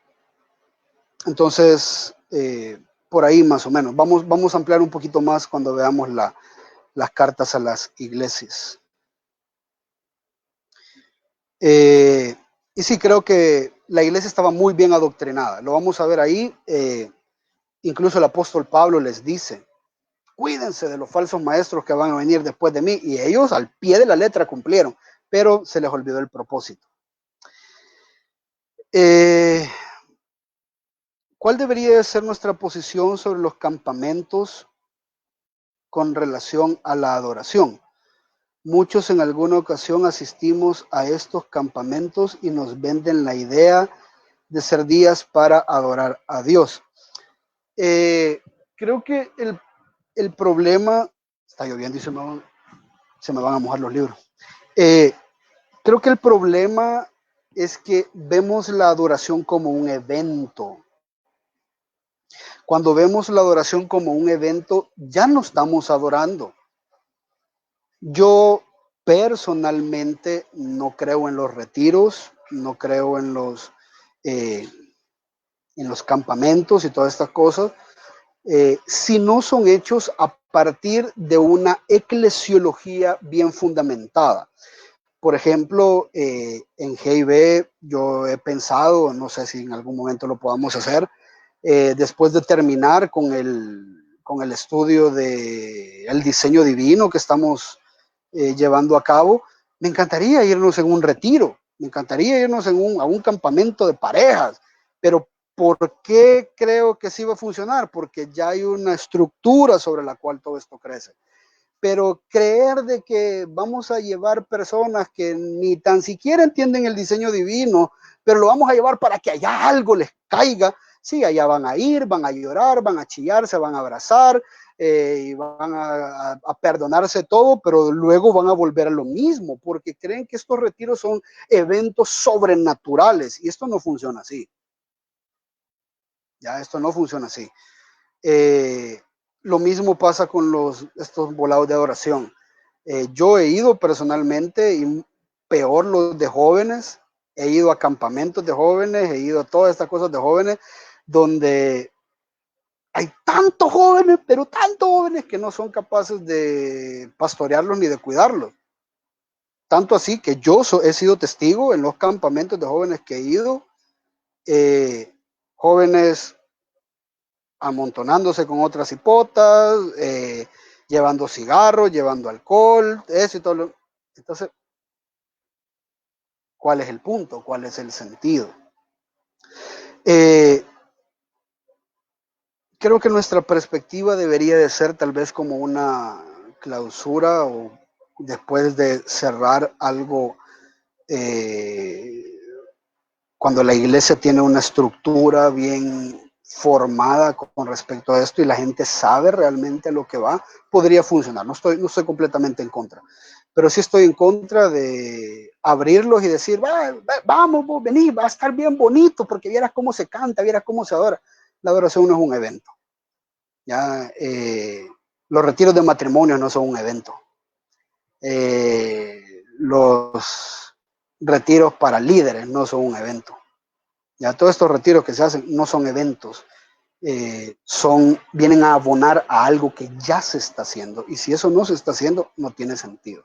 Speaker 1: entonces, por ahí más o menos. Vamos a ampliar un poquito más cuando veamos las cartas a las iglesias. Y sí, creo que la iglesia estaba muy bien adoctrinada. Lo vamos a ver ahí. Incluso el apóstol Pablo les dice, cuídense de los falsos maestros que van a venir después de mí. Y ellos al pie de la letra cumplieron, pero se les olvidó el propósito. ¿Cuál debería ser nuestra posición sobre los campamentos con relación a la adoración? Muchos en alguna ocasión asistimos a estos campamentos y nos venden la idea de ser días para adorar a Dios. Creo que el problema, está lloviendo y se me van a mojar los libros. Creo que el problema es que vemos la adoración como un evento. Cuando vemos la adoración como un evento, ya no estamos adorando. Yo personalmente no creo en los retiros, no creo en los campamentos y todas estas cosas, si no son hechos a partir de una eclesiología bien fundamentada. Por ejemplo, en GIB yo he pensado, no sé si en algún momento lo podamos hacer, después de terminar con el estudio del diseño divino que estamos llevando a cabo, me encantaría irnos en un retiro, me encantaría irnos a un campamento de parejas, pero ¿por qué creo que sí va a funcionar? Porque ya hay una estructura sobre la cual todo esto crece. Pero creer de que vamos a llevar personas que ni tan siquiera entienden el diseño divino, pero lo vamos a llevar para que allá algo les caiga, sí, allá van a ir, van a llorar, van a chillar, se van a abrazar y van a perdonarse todo, pero luego van a volver a lo mismo, porque creen que estos retiros son eventos sobrenaturales y esto no funciona así. Ya, esto no funciona así. Lo mismo pasa con estos volados de adoración. Yo he ido personalmente, y peor los de jóvenes, he ido a campamentos de jóvenes, he ido a todas estas cosas de jóvenes, donde hay tantos jóvenes, pero tantos jóvenes que no son capaces de pastorearlos ni de cuidarlos. Tanto así que yo he sido testigo en los campamentos de jóvenes que he ido, jóvenes amontonándose con otras hipotas, llevando cigarros, llevando alcohol, eso y todo lo. Entonces, ¿cuál es el punto? ¿Cuál es el sentido? Creo que nuestra perspectiva debería de ser tal vez como una clausura o después de cerrar algo, cuando la iglesia tiene una estructura bien formada con respecto a esto y la gente sabe realmente a lo que va, podría funcionar. No estoy completamente en contra, pero sí estoy en contra de abrirlos y decir, vamos, vení, va a estar bien bonito porque vieras cómo se canta, vieras cómo se adora. La adoración no es un evento. Ya, los retiros de matrimonio no son un evento. Los retiros para líderes no son un evento. Ya todos estos retiros que se hacen no son eventos, vienen a abonar a algo que ya se está haciendo. Y si eso no se está haciendo, no tiene sentido.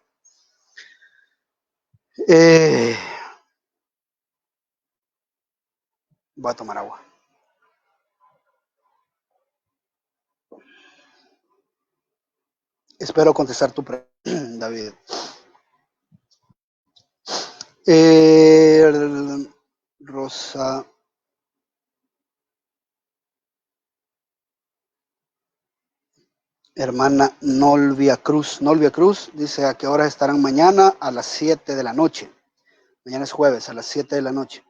Speaker 1: Voy a tomar agua. Espero contestar tu pregunta, David. Rosa. Hermana Nolvia Cruz dice a qué horas estarán mañana a las 7 de la noche. Mañana es jueves a las 7 de la noche.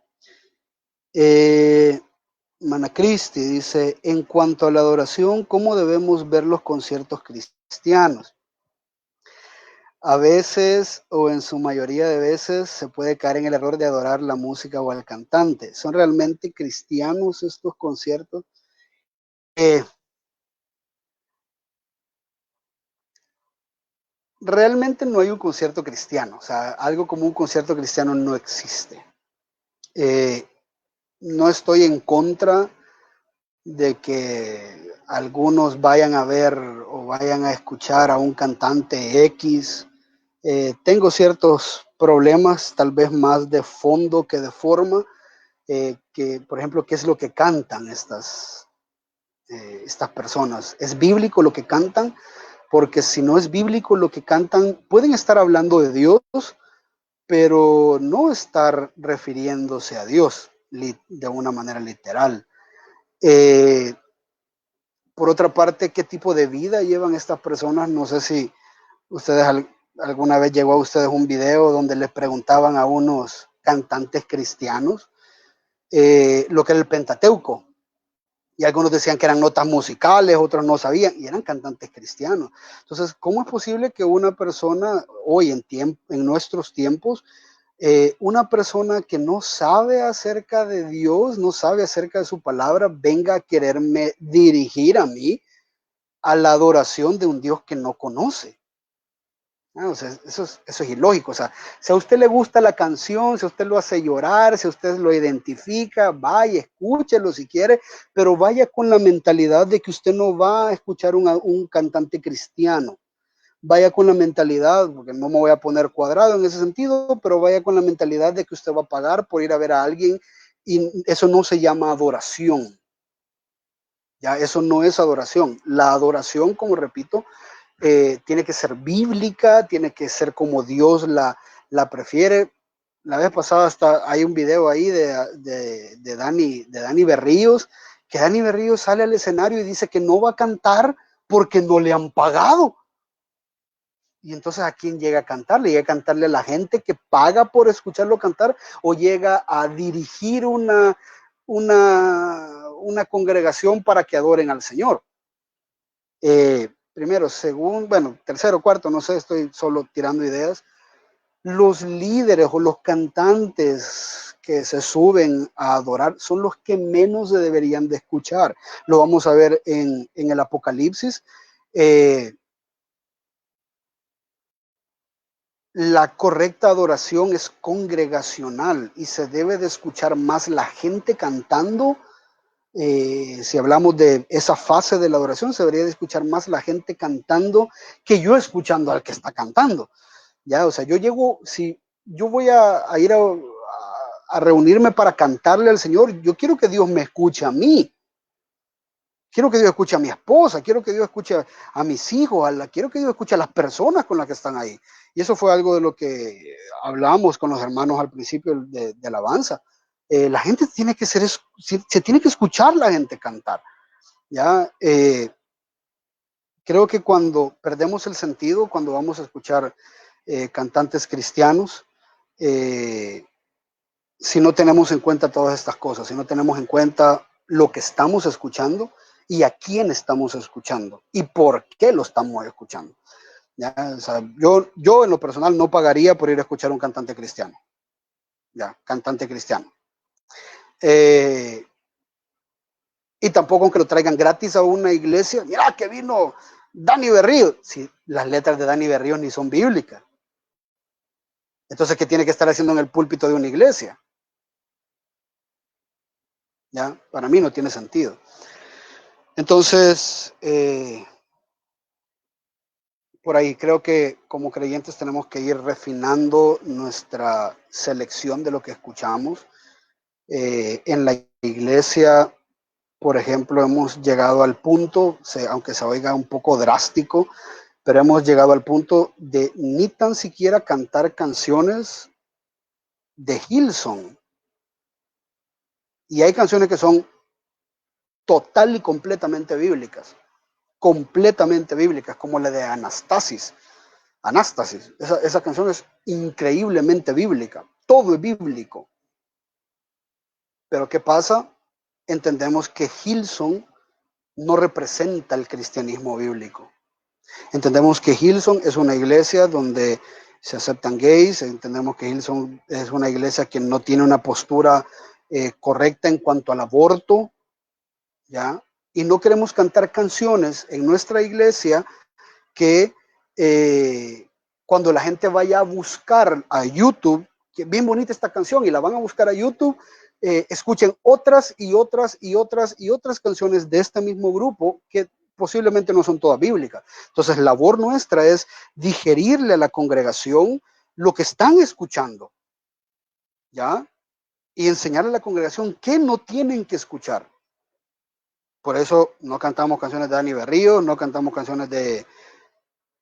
Speaker 1: Mana Cristi dice, en cuanto a la adoración, ¿cómo debemos ver los conciertos cristianos? A veces, o en su mayoría de veces, se puede caer en el error de adorar la música o al cantante. ¿Son realmente cristianos estos conciertos? Realmente no hay un concierto cristiano, o sea, algo como un concierto cristiano no existe. Eh, no estoy en contra de que algunos vayan a ver o vayan a escuchar a un cantante X. Tengo ciertos problemas, tal vez más de fondo que de forma, que, por ejemplo, ¿qué es lo que cantan estas personas? ¿Es bíblico lo que cantan? Porque si no es bíblico lo que cantan, pueden estar hablando de Dios, pero no estar refiriéndose a Dios de una manera literal. Eh, por otra parte, ¿qué tipo de vida llevan estas personas? No sé si ustedes alguna vez llegó a ustedes un video donde les preguntaban a unos cantantes cristianos lo que era el Pentateuco. Y algunos decían que eran notas musicales, otros no sabían, y eran cantantes cristianos. Entonces, ¿cómo es posible que una persona hoy en nuestros tiempos, una persona que no sabe acerca de Dios, no sabe acerca de su palabra, venga a quererme dirigir a mí a la adoración de un Dios que no conoce? O sea, eso es ilógico. O sea, si a usted le gusta la canción, si a usted lo hace llorar, si a usted lo identifica, vaya, escúchelo si quiere, pero vaya con la mentalidad de que usted no va a escuchar un cantante cristiano. Vaya con la mentalidad, porque no me voy a poner cuadrado en ese sentido, pero vaya con la mentalidad de que usted va a pagar por ir a ver a alguien, y eso no se llama adoración. Ya, eso no es adoración. La adoración, como repito, tiene que ser bíblica, tiene que ser como Dios la prefiere. La vez pasada hasta hay un video ahí de Dani Berríos, que Dani Berríos sale al escenario y dice que no va a cantar porque no le han pagado. Y entonces, ¿a quién llega a cantarle? ¿Llega a cantarle a la gente que paga por escucharlo cantar o llega a dirigir una congregación para que adoren al Señor? Primero, segundo, bueno, tercero, cuarto, no sé, estoy solo tirando ideas. Los líderes o los cantantes que se suben a adorar son los que menos se deberían de escuchar. Lo vamos a ver en el Apocalipsis. Eh, la correcta adoración es congregacional y se debe de escuchar más la gente cantando. Si hablamos de esa fase de la adoración, se debería de escuchar más la gente cantando que yo escuchando al que está cantando. Ya, o sea, yo llego, si yo voy a ir a reunirme para cantarle al Señor, yo quiero que Dios me escuche a mí. Quiero que Dios escuche a mi esposa, quiero que Dios escuche a mis hijos, quiero que Dios escuche a las personas con las que están ahí. Y eso fue algo de lo que hablamos con los hermanos al principio de alabanza. La gente tiene que se tiene que escuchar la gente cantar. ¿Ya? Creo que cuando perdemos el sentido, cuando vamos a escuchar cantantes cristianos, eh, si no tenemos en cuenta todas estas cosas, si no tenemos en cuenta lo que estamos escuchando y a quién estamos escuchando y por qué lo estamos escuchando. ¿Ya? O sea, yo en lo personal no pagaría por ir a escuchar a un cantante cristiano. Ya, cantante cristiano. Y tampoco que lo traigan gratis a una iglesia. Mira que vino Dani Berrío. Si las letras de Dani Berrío ni son bíblicas. Entonces, ¿qué tiene que estar haciendo en el púlpito de una iglesia? ¿Ya? Para mí no tiene sentido. Entonces, por ahí creo que como creyentes tenemos que ir refinando nuestra selección de lo que escuchamos en la iglesia, por ejemplo, hemos llegado al punto, aunque se oiga un poco drástico, pero hemos llegado al punto de ni tan siquiera cantar canciones de Hillsong. Y hay canciones que son total y completamente bíblicas, como la de Anastasis. Esa canción es increíblemente bíblica, todo es bíblico. Pero ¿qué pasa? Entendemos que Hillsong no representa el cristianismo bíblico. Entendemos que Hillsong es una iglesia donde se aceptan gays, entendemos que Hillsong es una iglesia que no tiene una postura correcta en cuanto al aborto, ¿ya? Y no queremos cantar canciones en nuestra iglesia que cuando la gente vaya a buscar a YouTube, que bien bonita esta canción, y la van a buscar a YouTube, escuchen otras y otras y otras y otras canciones de este mismo grupo que posiblemente no son todas bíblicas. Entonces, la labor nuestra es digerirle a la congregación lo que están escuchando, ¿ya? Y enseñarle a la congregación qué no tienen que escuchar. Por eso no cantamos canciones de Dani Berrío, no cantamos canciones de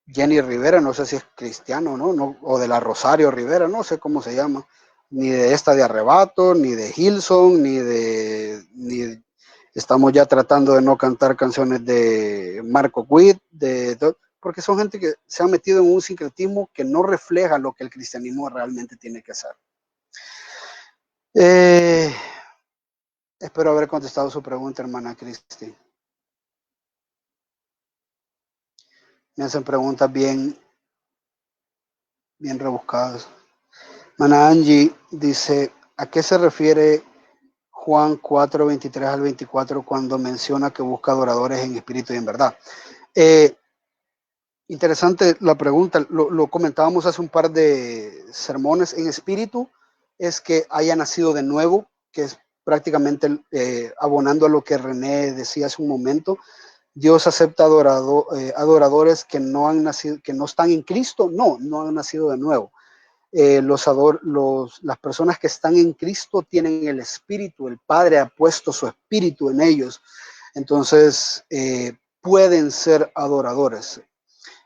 Speaker 1: Jenny Rivera, no sé si es cristiano, ¿no? O de la Rosario Rivera, no sé cómo se llama, ni de esta de Arrebato, ni de Hillsong, ni estamos ya tratando de no cantar canciones de Marco Witt, porque son gente que se ha metido en un sincretismo que no refleja lo que el cristianismo realmente tiene que hacer. Espero haber contestado su pregunta, hermana Cristi. Me hacen preguntas bien rebuscadas. Mana Angie dice, ¿a qué se refiere Juan 4, 23 al 24 cuando menciona que busca adoradores en espíritu y en verdad? Interesante la pregunta, lo comentábamos hace un par de sermones. En espíritu es que haya nacido de nuevo, que es prácticamente abonando a lo que René decía hace un momento. Dios acepta adoradores que no han nacido, que no están en Cristo, no han nacido de nuevo. Las personas que están en Cristo tienen el Espíritu, el Padre ha puesto su Espíritu en ellos, entonces pueden ser adoradores.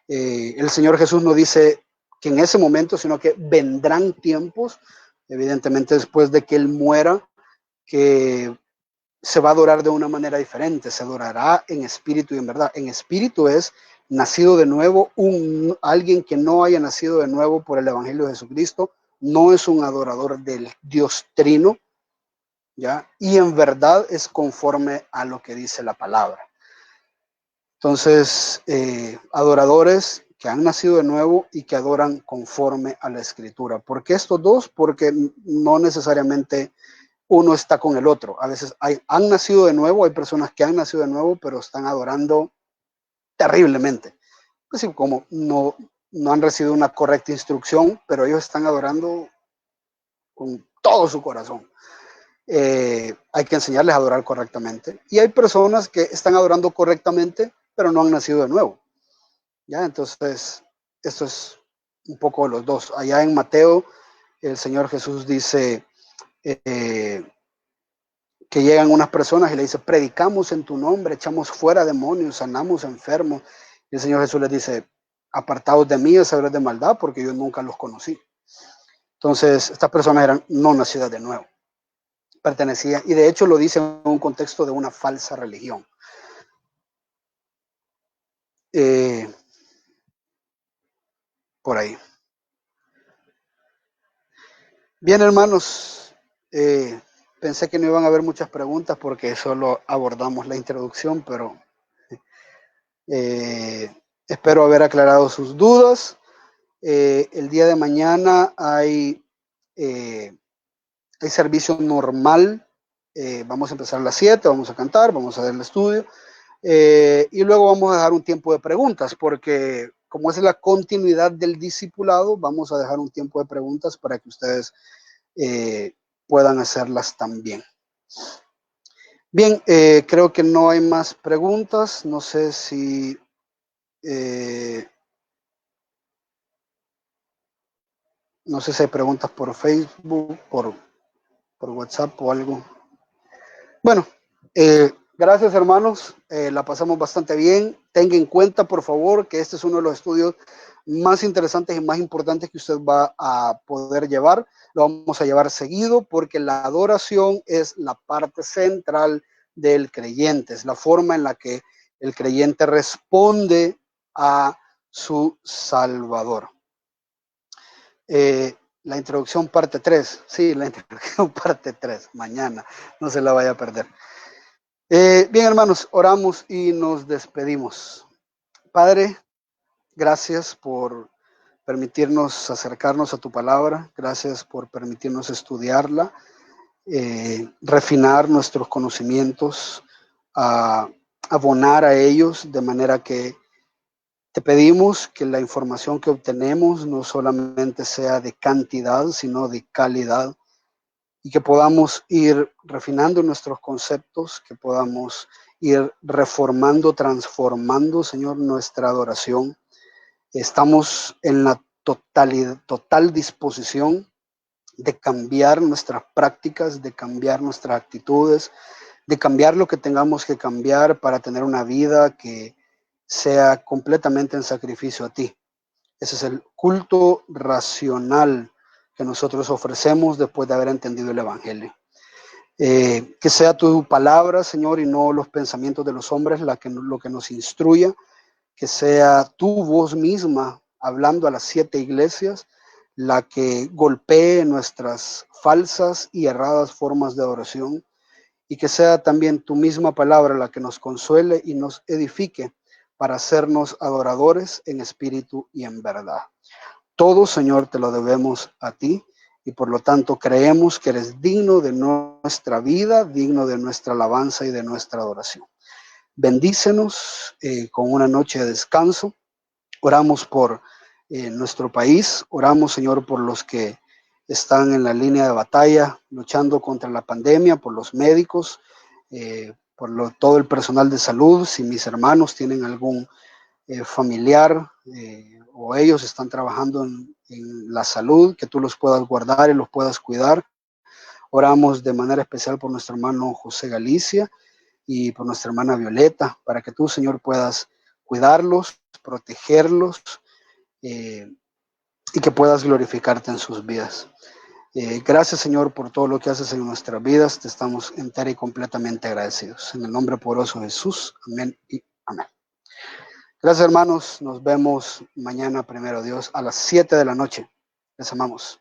Speaker 1: El Señor Jesús no dice que en ese momento, sino que vendrán tiempos, evidentemente después de que Él muera, que se va a adorar de una manera diferente, se adorará en espíritu y en verdad. En espíritu es nacido de nuevo, alguien que no haya nacido de nuevo por el Evangelio de Jesucristo, no es un adorador del Dios Trino, ¿ya? Y en verdad es conforme a lo que dice la palabra. Entonces, adoradores que han nacido de nuevo y que adoran conforme a la Escritura. ¿Por qué estos dos? Porque no necesariamente uno está con el otro. A veces han nacido de nuevo, hay personas que han nacido de nuevo, pero están adorando terriblemente. Así como no han recibido una correcta instrucción, pero ellos están adorando con todo su corazón. Hay que enseñarles a adorar correctamente. Y hay personas que están adorando correctamente, pero no han nacido de nuevo. ¿Ya? Entonces, esto es un poco los dos. Allá en Mateo, el Señor Jesús dice que llegan unas personas y le dice, predicamos en tu nombre, echamos fuera demonios, sanamos enfermos. Y el Señor Jesús les dice, apartados de mí, hacedores de maldad, porque yo nunca los conocí. Entonces, estas personas eran no nacidas de nuevo. Pertenecían, y de hecho lo dice en un contexto de una falsa religión. Por ahí. Bien, hermanos, pensé que no iban a haber muchas preguntas porque solo abordamos la introducción, pero espero haber aclarado sus dudas. El día de mañana hay servicio normal. Vamos a empezar a las 7, vamos a cantar, vamos a ver el estudio. Y luego vamos a dejar un tiempo de preguntas, porque como es la continuidad del discipulado, vamos a dejar un tiempo de preguntas para que ustedes puedan hacerlas también. Bien, creo que no hay más preguntas. No sé si hay preguntas por Facebook, por WhatsApp o algo. Bueno, gracias hermanos, la pasamos bastante bien. Tenga en cuenta, por favor, que este es uno de los estudios más interesantes y más importantes que usted va a poder llevar. Lo vamos a llevar seguido porque la adoración es la parte central del creyente, es la forma en la que el creyente responde a su Salvador. La introducción parte 3, sí, la introducción parte 3, mañana, no se la vaya a perder. Bien, hermanos, oramos y nos despedimos. Padre, gracias por permitirnos acercarnos a tu palabra, gracias por permitirnos estudiarla, refinar nuestros conocimientos, abonar a ellos, de manera que te pedimos que la información que obtenemos no solamente sea de cantidad, sino de calidad, y que podamos ir refinando nuestros conceptos, que podamos ir reformando, transformando, Señor, nuestra adoración. Estamos en la total disposición de cambiar nuestras prácticas, de cambiar nuestras actitudes, de cambiar lo que tengamos que cambiar para tener una vida que sea completamente en sacrificio a ti. Ese es el culto racional que nosotros ofrecemos después de haber entendido el Evangelio. Que sea tu palabra, Señor, y no los pensamientos de los hombres lo que nos instruya, que sea tu voz misma hablando a las 7 iglesias, la que golpee nuestras falsas y erradas formas de adoración, y que sea también tu misma palabra la que nos consuele y nos edifique para hacernos adoradores en espíritu y en verdad. Todo, Señor, te lo debemos a ti y por lo tanto creemos que eres digno de nuestra vida, digno de nuestra alabanza y de nuestra adoración. Bendícenos con una noche de descanso. Oramos por nuestro país, oramos, Señor, por los que están en la línea de batalla luchando contra la pandemia, por los médicos, todo el personal de salud. Si mis hermanos tienen algún familiar o ellos están trabajando en la salud, que tú los puedas guardar y los puedas cuidar. Oramos de manera especial por nuestro hermano José Galicia y por nuestra hermana Violeta, para que tú, Señor, puedas cuidarlos, protegerlos y que puedas glorificarte en sus vidas. Gracias, Señor, por todo lo que haces en nuestras vidas. Te estamos entera y completamente agradecidos. En el nombre poderoso de Jesús. Amén y amén. Gracias, hermanos. Nos vemos mañana, primero Dios, a las 7 de la noche. Les amamos.